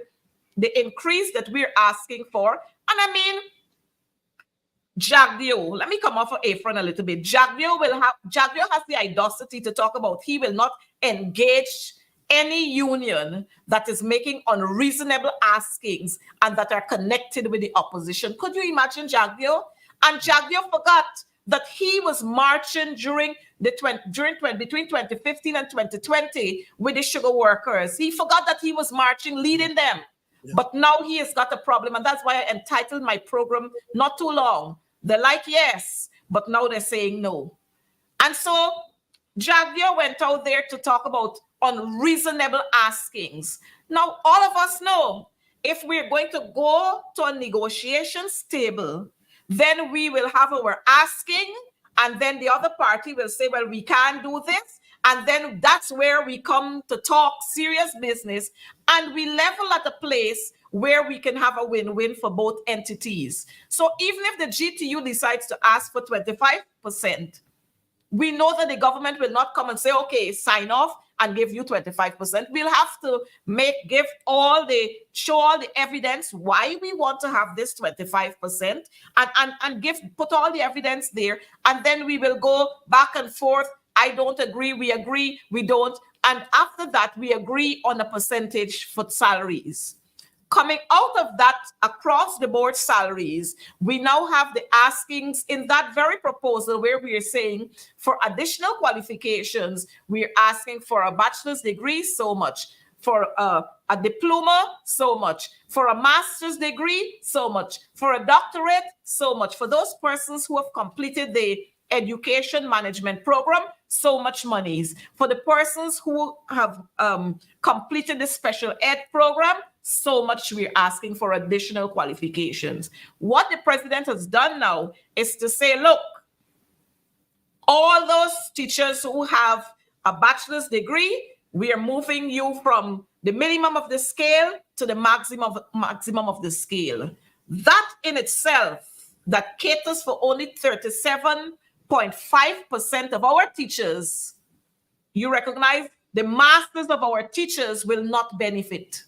the increase that we're asking for. And I mean, Jagdio, let me come off of apron a little bit. Jagdio has the audacity to talk about he will not engage any union that is making unreasonable askings and that are connected with the opposition. Could you imagine Jagdio? And Jagdio forgot that he was marching between 2015 and 2020 with the sugar workers. He forgot that he was marching, leading them. Yeah. But now he has got a problem, and that's why I entitled my program not too long. They're like, yes, but now they're saying no. And so Jagdio went out there to talk about unreasonable askings. Now, all of us know if we're going to go to a negotiations table, then we will have our asking, and then the other party will say, well, we can't do this. And then that's where we come to talk serious business, and we level at a place where we can have a win-win for both entities. So even if the GTU decides to ask for 25%, we know that the government will not come and say, okay, sign off and give you 25%. We'll have to show all the evidence why we want to have this 25% and put all the evidence there. And then we will go back and forth. I don't agree, we don't. And after that, we agree on a percentage for salaries. Coming out of that across the board salaries, we now have the askings in that very proposal where we are saying for additional qualifications, we're asking for a bachelor's degree, so much. For a diploma, so much. For a master's degree, so much. For a doctorate, so much. For those persons who have completed the education management program, so much monies. For the persons who have completed the special ed program, so much we're asking for additional qualifications. What the president has done now is to say, look, all those teachers who have a bachelor's degree, we are moving you from the minimum of the scale to the maximum of the scale. That in itself, that caters for only 37.5% of our teachers. You recognize the masters of our teachers will not benefit.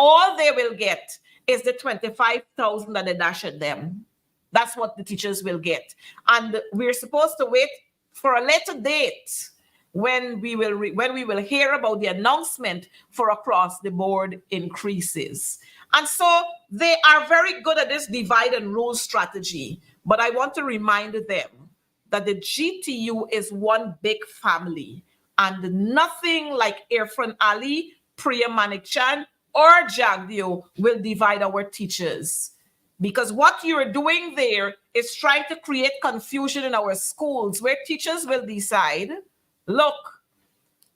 All they will get is the 25,000 that they dash at them. That's what the teachers will get. And we're supposed to wait for a later date when we will hear about the announcement for across the board increases. And so they are very good at this divide and rule strategy. But I want to remind them that the GTU is one big family, and nothing like Irfan Ali, Priya Manikchan, or Jagdio will divide our teachers. Because what you're doing there is trying to create confusion in our schools where teachers will decide, look,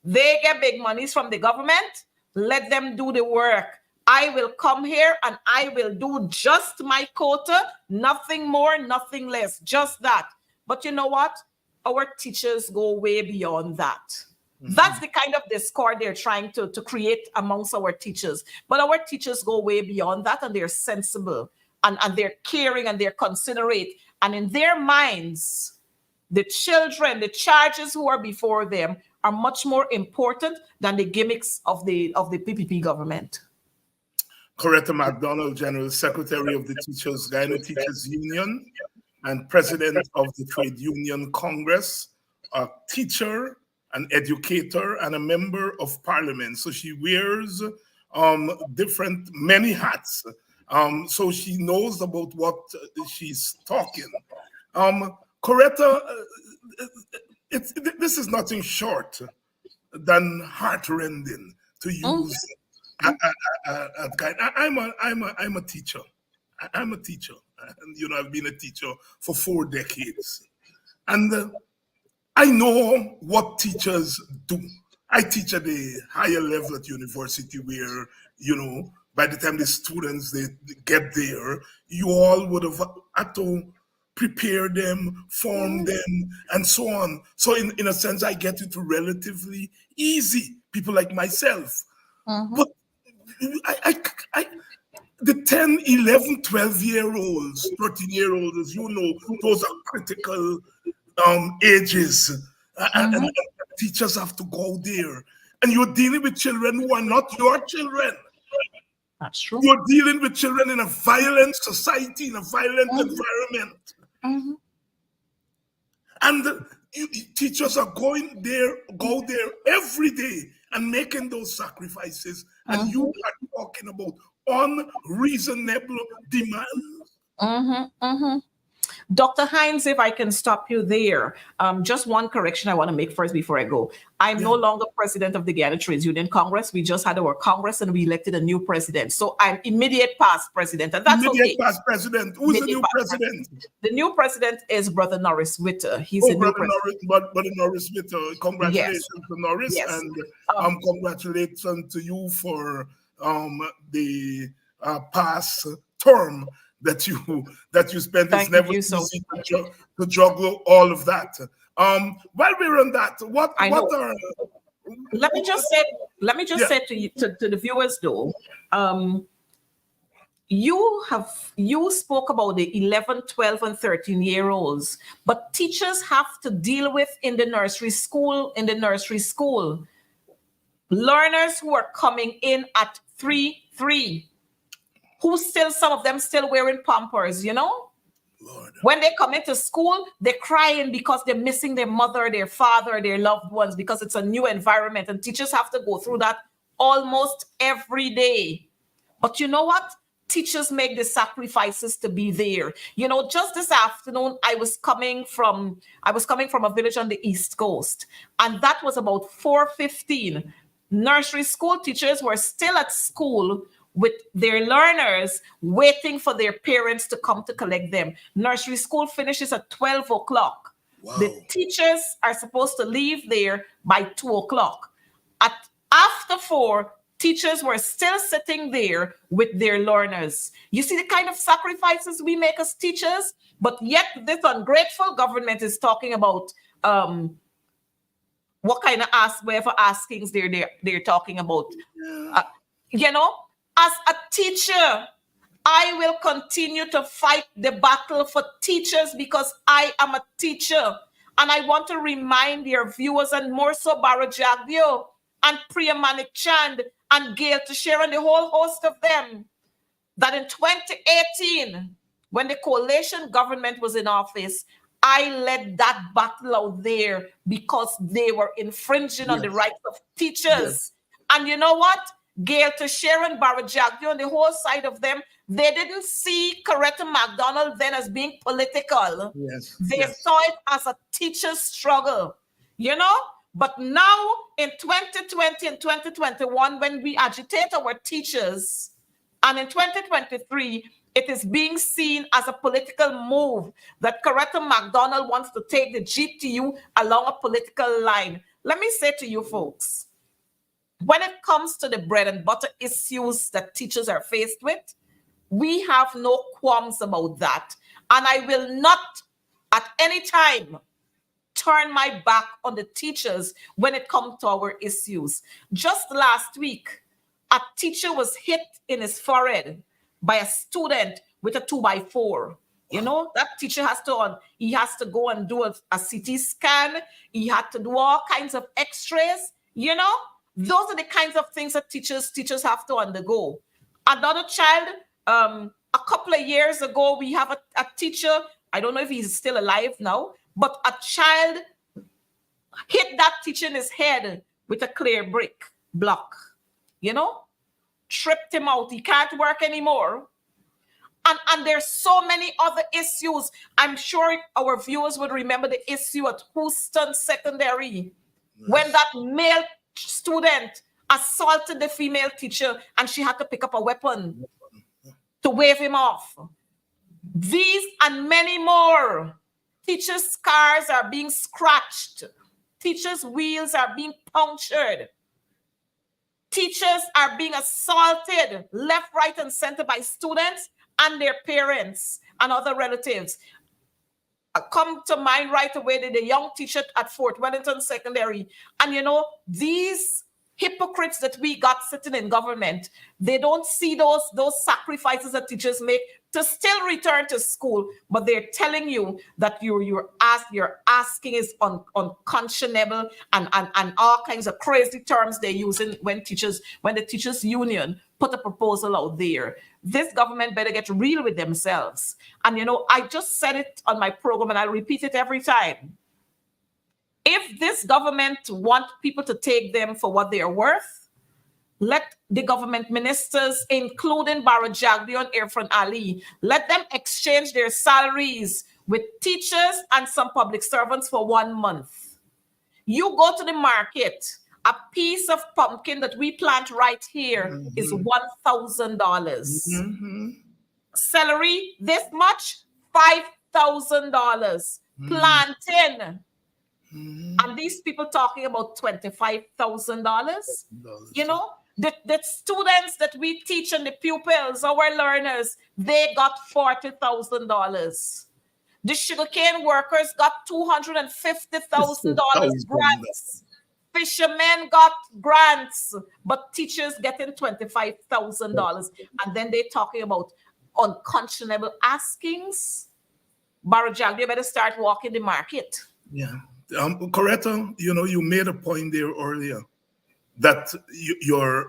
they get big monies from the government, let them do the work. I will come here and I will do just my quota, nothing more, nothing less, just that. But you know what? Our teachers go way beyond that. That's the kind of discord they're trying to create amongst our teachers. But our teachers go way beyond that, and they're sensible, and they're caring, and they're considerate. And in their minds, the children, the charges who are before them are much more important than the gimmicks of the PPP government. Coretta McDonald, General Secretary of the Guyana Teachers Union and President of the Trade Union Congress, a teacher, an educator, and a member of parliament. So she wears many hats. So she knows about what she's talking. Coretta, this is nothing short than heartrending to use. I'm a teacher. I'm a teacher. And, I've been a teacher for 4 decades. And I know what teachers do. I teach at a higher level at university where, by the time the students they get there, you all would have had to prepare them, form them, and so on. So in a sense, I get it relatively easy, people like myself. But the 10, 11, 12-year-olds, 13-year-olds, as you know, those are critical ages. And teachers have to go there. And you're dealing with children who are not your children. That's true. You're dealing with children in a violent society, in a violent environment. And teachers are go there every day and making those sacrifices. And you are talking about unreasonable demands. Dr. Hines, if I can stop you there, just one correction I want to make first before I go. I'm no longer president of the Guyana Trades Union Congress. We just had our Congress and we elected a new president. So I'm immediate past president, and that's Immediate okay. past president. Who's the new president? The new president is Brother Norris Witter. He's Oh, the Brother new president. Norris, Brother Norris Witter. Congratulations to Norris, Yes. and congratulations to you for the past term that you spent. It's never easy to juggle all of that. While we're on that, let me just say to you, to the viewers though, you spoke about the 11, 12, and 13-year-olds, but teachers have to deal with in the nursery school, learners who are coming in at 3, who some of them still wearing Pampers, you know? Lord. When they come into school, they're crying because they're missing their mother, their father, their loved ones, because it's a new environment. And teachers have to go through that almost every day. But you know what? Teachers make the sacrifices to be there. You know, just this afternoon, I was coming from a village on the East Coast, and that was about 4:15. Nursery school teachers were still at school with their learners waiting for their parents to come to collect them. Nursery school finishes at 12 o'clock. Wow. The teachers are supposed to leave there by 2 o'clock. After 4, teachers were still sitting there with their learners. You see the kind of sacrifices we make as teachers, but yet this ungrateful government is talking about what kind of askings they're talking about. You know, as a teacher, I will continue to fight the battle for teachers because I am a teacher. And I want to remind your viewers, and more so Bara Jagdio and Priya Manik Chand and Gail Teixeira and the whole host of them, that in 2018, when the coalition government was in office, I led that battle out there because they were infringing on the rights of teachers. And you know what? Gail Teixeira and Bara Jagdio and the whole side of them, they didn't see Coretta McDonald then as being political. They saw it as a teacher's struggle, you know? But now in 2020 and 2021, when we agitate our teachers, and in 2023, it is being seen as a political move that Coretta McDonald wants to take the GTU along a political line. Let me say to you folks, when it comes to the bread and butter issues that teachers are faced with, we have no qualms about that. And I will not at any time turn my back on the teachers when it comes to our issues. Just last week, a teacher was hit in his forehead by a student with a 2x4. You know, that teacher has to go and do a CT scan. He had to do all kinds of x-rays, you know? Those are the kinds of things that teachers have to undergo. Another child, a couple of years ago, we have a teacher, I don't know if he's still alive now, but a child hit that teacher in his head with a clear brick block, you know, tripped him out. He can't work anymore. And there's so many other issues. I'm sure our viewers would remember the issue at Houston Secondary, when that male student assaulted the female teacher and she had to pick up a weapon to wave him off. These and many more. Teachers' cars are being scratched. Teachers' wheels are being punctured. Teachers are being assaulted left, right, and center by students and their parents and other relatives. Come to mind right away the young teacher at Fort Wellington Secondary. And you know, these hypocrites that we got sitting in government, they don't see those sacrifices that teachers make to still return to school, but they're telling you that you're asking is unconscionable and all kinds of crazy terms they're using when the teachers union put a proposal out there. This government better get real with themselves. And I just said it on my program and I'll repeat it every time. If this government want people to take them for what they are worth, let the government ministers, including Barajagdi and Irfan Ali, let them exchange their salaries with teachers and some public servants for 1 month. You go to the market, a piece of pumpkin that we plant right here is $1,000. Celery, this much, $5,000. Plantain. And these people talking about $25,000. The students that we teach and the pupils, our learners, they got $40,000. The sugarcane workers got $250,000 grants. Fishermen got grants, but teachers getting $25,000. And then they're talking about unconscionable askings. Barajagdi, you better start walking the market. Yeah. Coretta, you made a point there earlier that your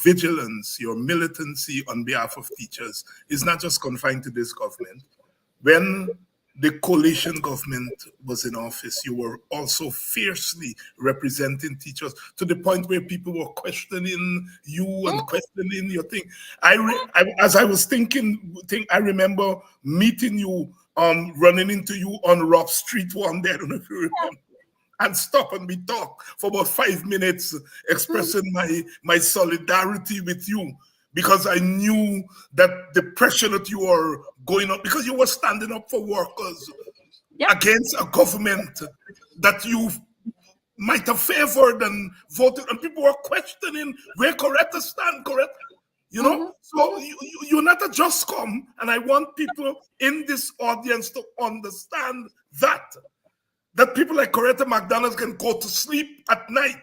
vigilance, your militancy on behalf of teachers is not just confined to this government. When the coalition government was in office, you were also fiercely representing teachers to the point where people were questioning you and questioning your thing. As I was thinking, I remember meeting you, running into you on Rob Street one day, I don't know if you remember, and stop and we talk for about 5 minutes, expressing my solidarity with you, because I knew that the pressure that you were going on, because you were standing up for workers against a government that you might have favored and voted, and people were questioning where Coretta stand, Coretta. So you're not a just come, and I want people in this audience to understand that people like Coretta McDonald can go to sleep at night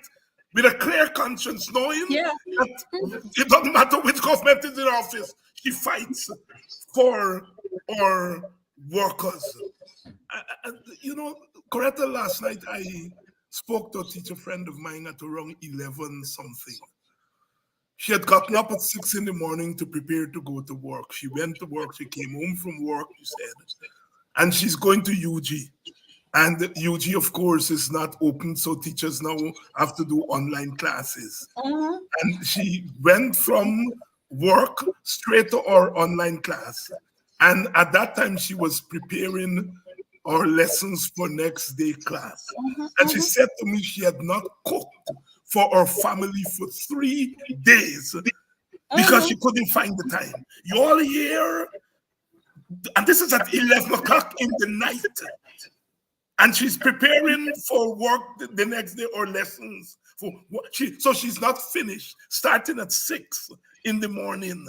with a clear conscience, knowing that it doesn't matter which government is in office, she fights for our workers. Coretta, last night I spoke to a teacher friend of mine at around 11 something. She had gotten up at 6 in the morning to prepare to go to work. She went to work. She came home from work, she said, and she's going to UG. And UG, of course, is not open, so teachers now have to do online classes. And she went from work straight to our online class. And at that time, she was preparing our lessons for next day class. And she said to me she had not cooked for our family for 3 days because she couldn't find the time. You all hear, and this is at 11 o'clock in the night, and she's preparing for work the next day or lessons. So she's not finished, starting at 6 in the morning.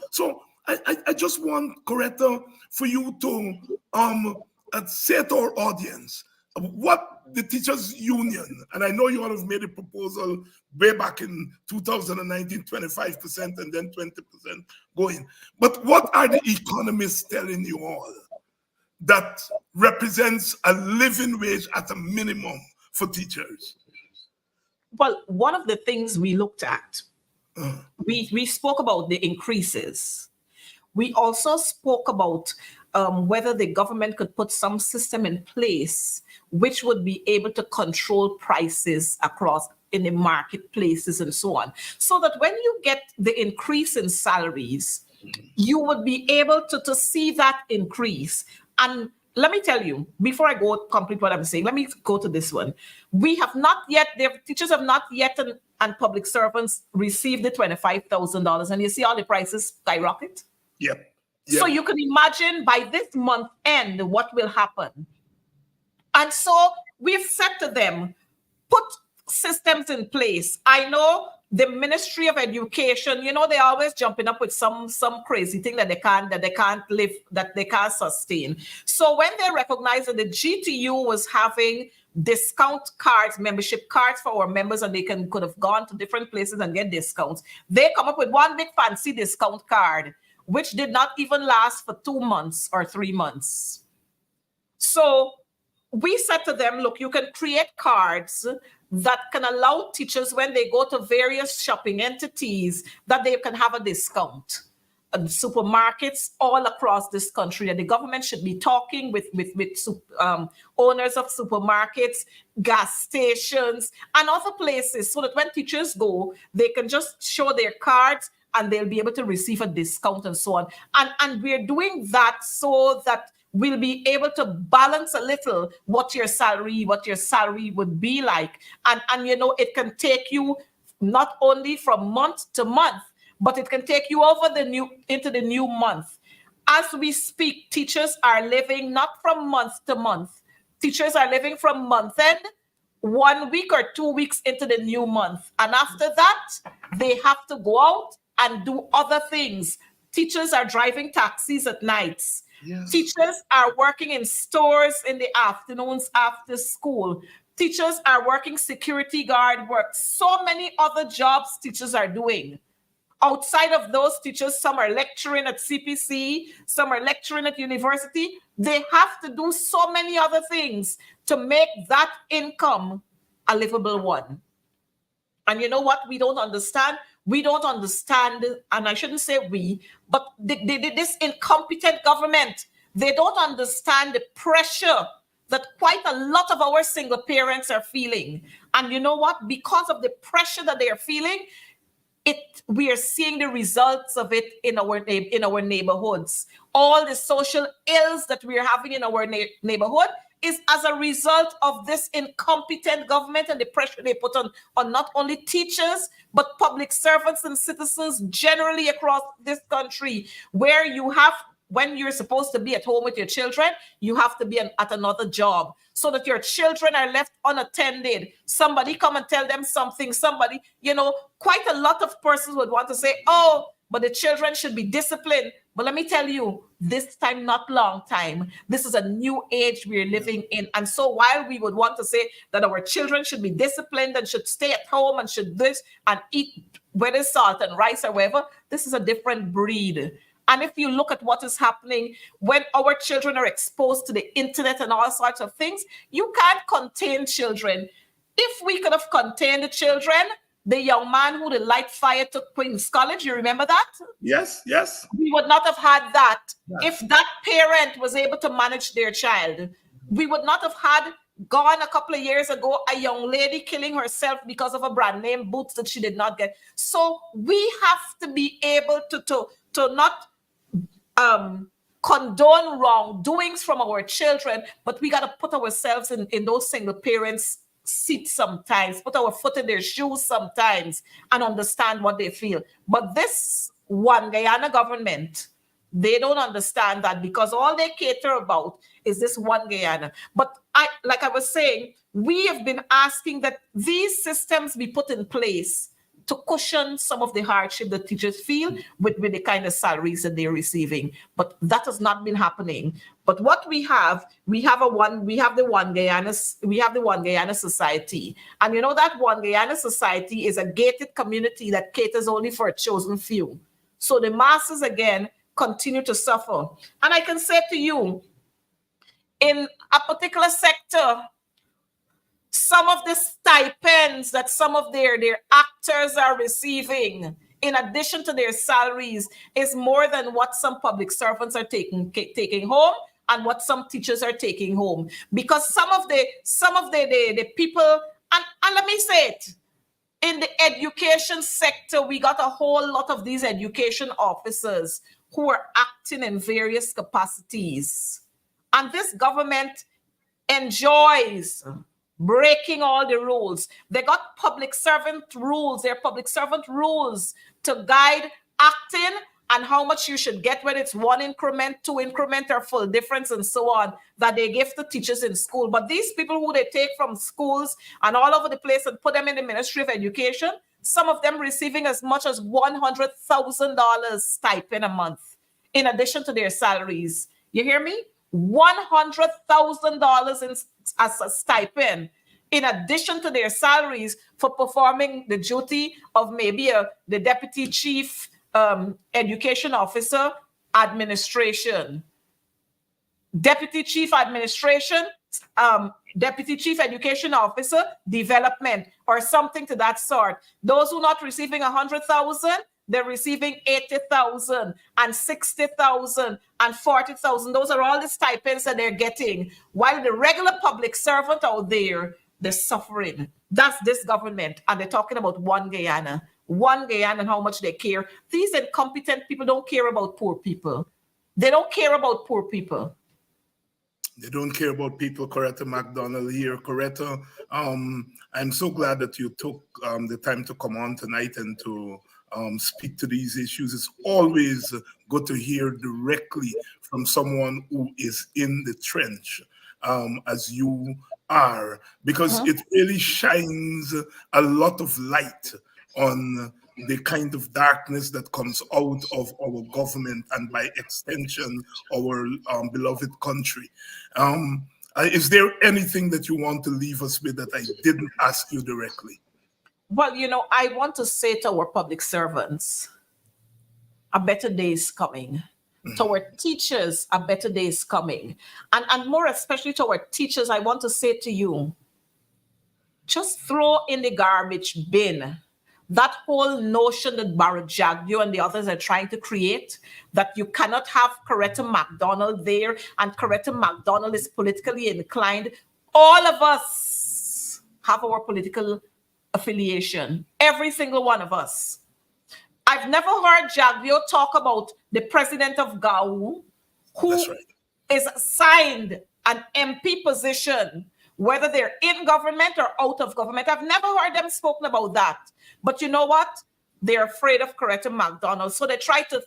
So I just want, Coretta, for you to say to our audience what the teachers union, and I know you all have made a proposal way back in 2019, 25% and then 20% going. But what are the economists telling you all that represents a living wage at a minimum for teachers? Well, one of the things we looked at, we spoke about the increases. We also spoke about whether the government could put some system in place which would be able to control prices across in the marketplaces and so on, so that when you get the increase in salaries, you would be able to see that increase. And let me tell you, before I go complete what I'm saying, let me go to this one. We have not yet, the teachers have not yet, and public servants received the $25,000, and you see all the prices skyrocket. Yep. So you can imagine by this month end what will happen. And so we've said to them, put systems in place. I know the Ministry of Education, you know, they're always jumping up with some crazy thing that they can't live, that they can't sustain. So when they recognized that the GTU was having discount cards, membership cards for our members, and they could have gone to different places and get discounts, they come up with one big fancy discount card, which did not even last for 2 months or 3 months. So we said to them, look, you can create cards that can allow teachers, when they go to various shopping entities, that they can have a discount. Supermarkets all across this country, and the government should be talking with owners of supermarkets, gas stations, and other places, so that when teachers go, they can just show their cards and they'll be able to receive a discount and so on. And we're doing that so that we'll be able to balance a little what your salary would be like. And you know, it can take you not only from month to month, but it can take you into the new month. As we speak, teachers are living not from month to month. Teachers are living from month end, 1 week or 2 weeks into the new month. And after that, they have to go out and do other things. Teachers are driving taxis at nights. Yes. Teachers are working in stores in the afternoons after school. Teachers are working security guard work. So many other jobs teachers are doing. Outside of those teachers, some are lecturing at CPC, some are lecturing at university. They have to do so many other things to make that income a livable one. And you know what we don't understand? We don't understand, and I shouldn't say we, but this incompetent government, they don't understand the pressure that quite a lot of our single parents are feeling. And you know what? Because of the pressure that they are feeling, we are seeing the results of it in our neighborhoods. All the social ills that we are having in our neighborhood is as a result of this incompetent government and the pressure they put on not only teachers, but public servants and citizens generally across this country, where you have, when you're supposed to be at home with your children, you have to be at another job, so that your children are left unattended. Somebody come and tell them something. Somebody, you know, quite a lot of persons would want to say, oh, but the children should be disciplined. But let me tell you, this time, not long time, this is a new age we're living in. And so while we would want to say that our children should be disciplined and should stay at home and should this and eat whether salt and rice or whatever, this is a different breed. And if you look at what is happening when our children are exposed to the internet and all sorts of things, you can't contain children. If we could have contained the children, the young man who the light fire took Queen's College, you remember that? Yes, yes. We would not have had that if that parent was able to manage their child. We would not have had gone a couple of years ago a young lady killing herself because of a brand name boots that she did not get. So we have to be able to not condone wrongdoings from our children, but we got to put ourselves in those single parents' seats sometimes, put our foot in their shoes sometimes, and understand what they feel. But this one Guyana government, they don't understand that, because all they cater about is this one Guyana. But like I was saying, we have been asking that these systems be put in place to cushion some of the hardship that teachers feel with the kind of salaries that they're receiving. But that has not been happening. But what we have the One Guyana Society. And you know that One Guyana Society is a gated community that caters only for a chosen few. So the masses, again, continue to suffer. And I can say to you, in a particular sector, some of the stipends that some of their actors are receiving, in addition to their salaries, is more than what some public servants are taking home and what some teachers are taking home. Because some of the people, and let me say it, in the education sector, we got a whole lot of these education officers who are acting in various capacities. And this government enjoys breaking all the rules. They got public servant rules. They're public servant rules to guide acting and how much you should get, whether it's 1 increment, 2 increment, or full difference, and so on, that they give to teachers in school. But these people who they take from schools and all over the place and put them in the Ministry of Education, some of them receiving as much as $100,000 stipend a month in addition to their salaries. You hear me? $100,000 as a stipend in addition to their salaries for performing the duty of maybe the deputy chief education officer administration, deputy chief administration, deputy chief education officer development, or something to that sort. Those who are not receiving 100,000, they're receiving 80,000 and 60,000 and 40,000. Those are all the stipends that they're getting. While the regular public servant out there, they're suffering. That's this government. And they're talking about one Guyana and how much they care. These incompetent people don't care about poor people. They don't care about poor people. They don't care about people. Coretta McDonald here. Coretta, I'm so glad that you took the time to come on tonight and to speak to these issues. It's always good to hear directly from someone who is in the trench, as you are, because it really shines a lot of light on the kind of darkness that comes out of our government and by extension our beloved country. Is there anything that you want to leave us with that I didn't ask you directly? Well, I want to say to our public servants, a better day is coming. To our teachers, a better day is coming. And more especially to our teachers, I want to say to you, just throw in the garbage bin that whole notion that Barajagio and the others are trying to create, that you cannot have Coretta McDonald there, and Coretta McDonald is politically inclined. All of us have our political affiliation, every single one of us. I've never heard Jagvio talk about the president of GAU, who is assigned an MP position, whether they're in government or out of government. I've never heard them spoken about that. But you know what? They're afraid of Coretta McDonald. So they try to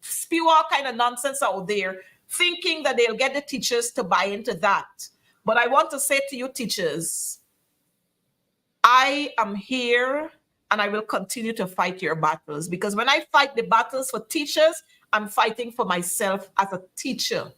spew all kind of nonsense out there, thinking that they'll get the teachers to buy into that. But I want to say to you, teachers, I am here and I will continue to fight your battles, because when I fight the battles for teachers, I'm fighting for myself as a teacher.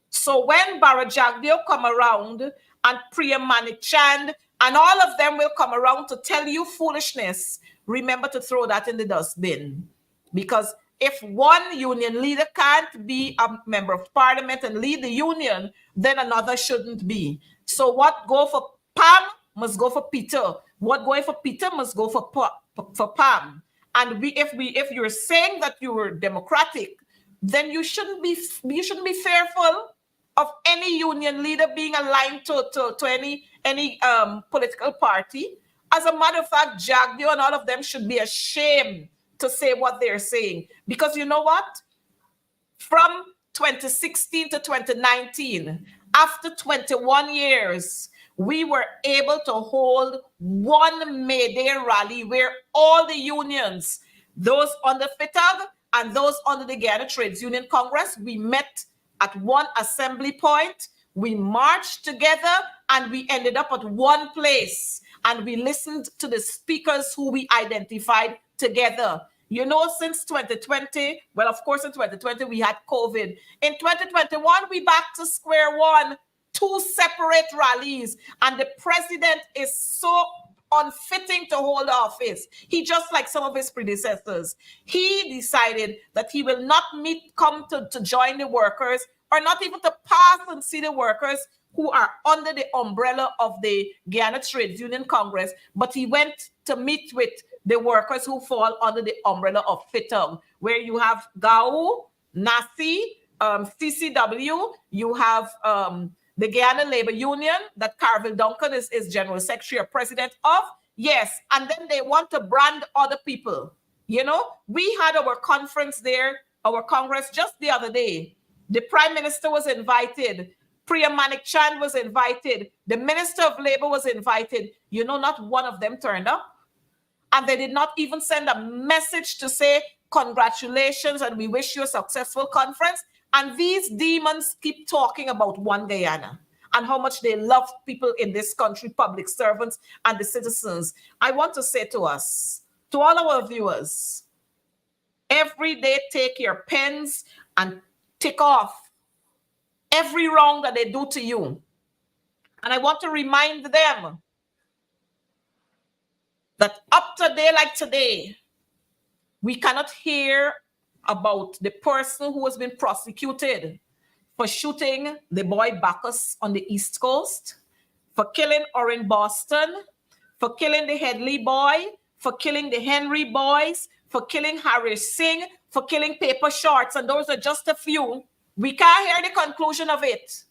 So when Barajagdio come around and Priya Manikchand and all of them will come around to tell you foolishness, remember to throw that in the dustbin. Because if one union leader can't be a member of parliament and lead the union, then another shouldn't be. So what go for Pam must go for Peter. What going for Peter must go for Pam. And if you're saying that you were democratic, then you shouldn't be fearful of any union leader being aligned to any political party. As a matter of fact, Jagdio and all of them should be ashamed to say what they're saying. Because you know what? From 2016 to 2019, after 21 years, we were able to hold one May Day rally where all the unions, those under FITAG and those under the Guyana Trades Union Congress, we met at one assembly point, we marched together, and we ended up at one place. And we listened to the speakers who we identified together. You know, since 2020, well, of course, in 2020, we had COVID. In 2021, we back to square one, 2 separate rallies. And the president is so unfitting to hold office. He, just like some of his predecessors, he decided that he will not come to join the workers, or not even to pass and see the workers who are under the umbrella of the Guyana Trades Union Congress, but he went to meet with the workers who fall under the umbrella of FITAG, where you have GAU, NACI, CCW, you have the Guyana Labor Union that Carville Duncan is General Secretary or President of. Yes, and then they want to brand other people. You know, we had our conference there, our Congress just the other day. The Prime Minister was invited. Priya Manikchand was invited. The Minister of Labor was invited. You know, not one of them turned up. And they did not even send a message to say, congratulations, and we wish you a successful conference. And these demons keep talking about one Guyana. and how much they love people in this country, public servants and the citizens. I want to say to us, to all our viewers, every day take your pens and tick off every wrong that they do to you. And I want to remind them that up to a day like today, we cannot hear about the person who has been prosecuted for shooting the boy Bacchus on the East Coast, for killing Orrin Boston, for killing the Headley boy, for killing the Henry boys, for killing Harry Singh, for killing Paper Shorts, and those are just a few. We can't hear the conclusion of it.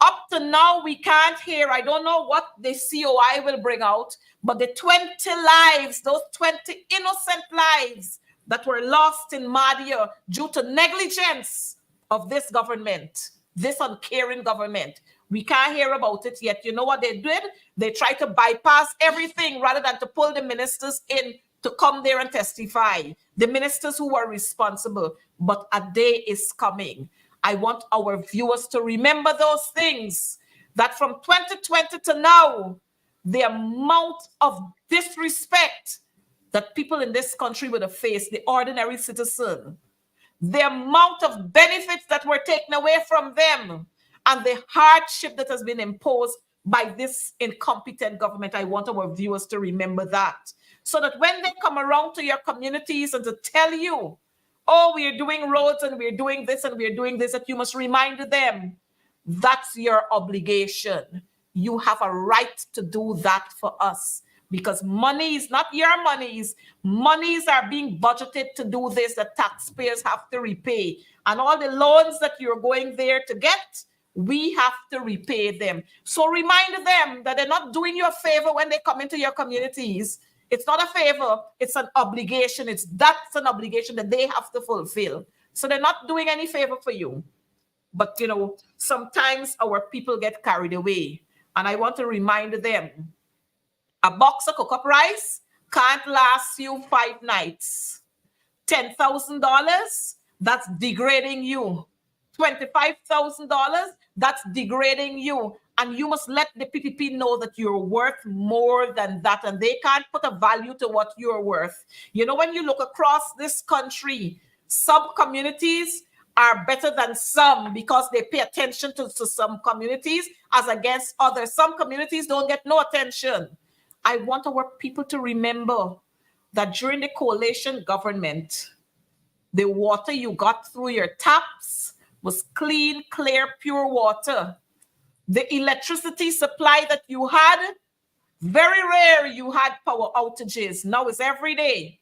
Up to now, we can't hear. I don't know what the COI will bring out, but the 20 lives, those 20 innocent lives that were lost in Madhya due to negligence of this government, this uncaring government. We can't hear about it yet. You know what they did? They tried to bypass everything rather than to pull the ministers in to come there and testify. The ministers who were responsible. But a day is coming. I want our viewers to remember those things, that from 2020 to now, the amount of disrespect that people in this country would have faced, the ordinary citizen, the amount of benefits that were taken away from them, and the hardship that has been imposed by this incompetent government. I want our viewers to remember that, so that when they come around to your communities and to tell you, oh, we are doing roads and we're doing this and we're doing this, that you must remind them that's your obligation. You have a right to do that for us, because money is not your monies. Monies are being budgeted to do this that taxpayers have to repay. And all the loans that you're going there to get, we have to repay them. So remind them that they're not doing you a favor when they come into your communities. It's not a favor, it's an obligation. That's an obligation that they have to fulfill. So they're not doing any favor for you. But, you know, sometimes our people get carried away. And I want to remind them, a box of cook-up rice can't last you 5 nights. $10,000, that's degrading you. $25,000, that's degrading you. And you must let the PPP know that you're worth more than that. And they can't put a value to what you're worth. You know, when you look across this country, some communities are better than some because they pay attention to some communities as against others. Some communities don't get no attention. I want our people to remember that during the coalition government, the water you got through your taps was clean, clear, pure water. The electricity supply that you had, very rare you had power outages. Now it's every day.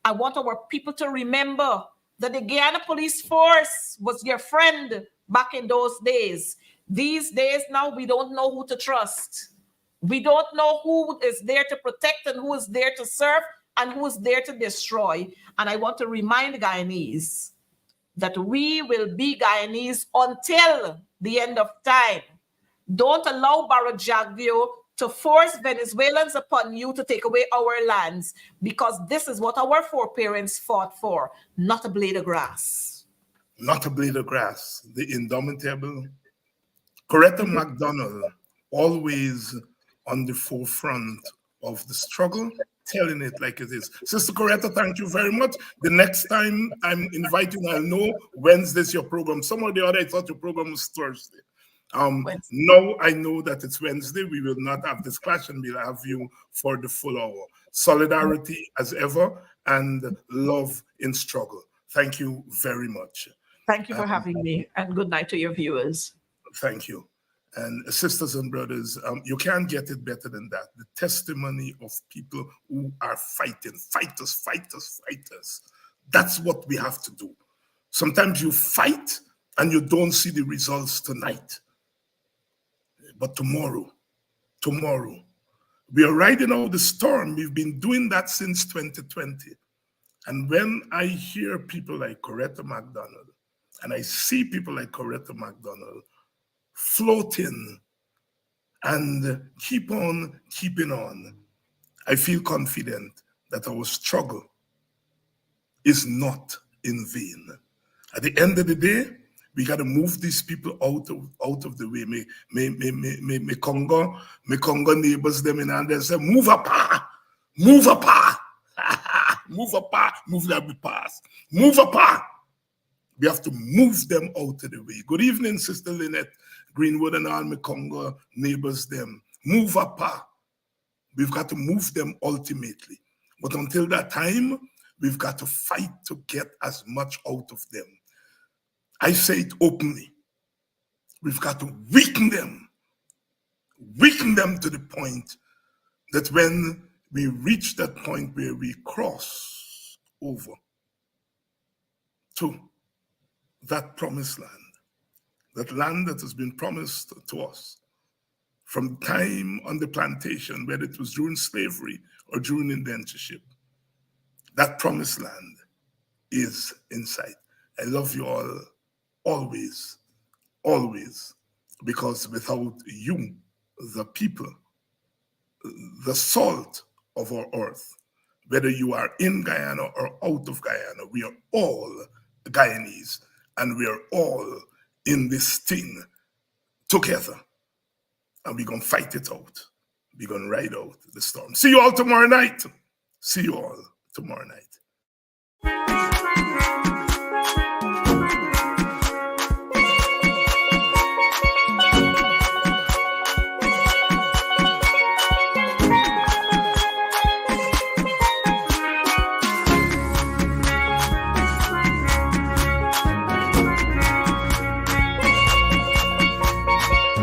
I want our people to remember that the Guyana Police Force was your friend back in those days. These days now, we don't know who to trust. We don't know who is there to protect and who is there to serve and who is there to destroy. And I want to remind Guyanese that we will be Guyanese until the end of time. Don't allow Barra Jagvio to force Venezuelans upon you to take away our lands, because this is what our foreparents fought for, not a blade of grass. Not a blade of grass. The indomitable Coretta McDonald, always on the forefront of the struggle, telling it like it is. Sister Coretta, thank you very much. The next time I'm inviting, I'll know Wednesday's your program. Some of the other, I thought your program was Thursday. Now I know that it's Wednesday. We will not have this clash, and we'll have you for the full hour. Solidarity as ever, and love in struggle. Thank you very much. Thank you for having me, and good night to your viewers. Thank you. And sisters and brothers, you can't get it better than that. The testimony of people who are fighting, fighters. That's what we have to do. Sometimes you fight and you don't see the results tonight. But tomorrow, we are riding out the storm. We've been doing that since 2020. And when I hear people like Coretta McDonald, and I see people like Coretta McDonald floating and keep on keeping on, I feel confident that our struggle is not in vain. At the end of the day, We got to move these people out of the way. Me Congo neighbors them in and they say, move up, move up, move up, move that we pass, move up. We have to move them out of the way. Good evening, Sister Lynette Greenwood and all my Congo neighbors them. Move up. We've got to move them ultimately. But until that time, we've got to fight to get as much out of them. I say it openly. We've got to weaken them to the point that when we reach that point where we cross over to that promised land, that land that has been promised to us from time on the plantation, whether it was during slavery or during indentureship, that promised land is in sight. I love you all always, always, because without you, the people, the salt of our earth, whether you are in Guyana or out of Guyana, we are all Guyanese, and we are all in this thing together. And we're going to fight it out. We're going to ride out the storm. See you all tomorrow night. See you all tomorrow night.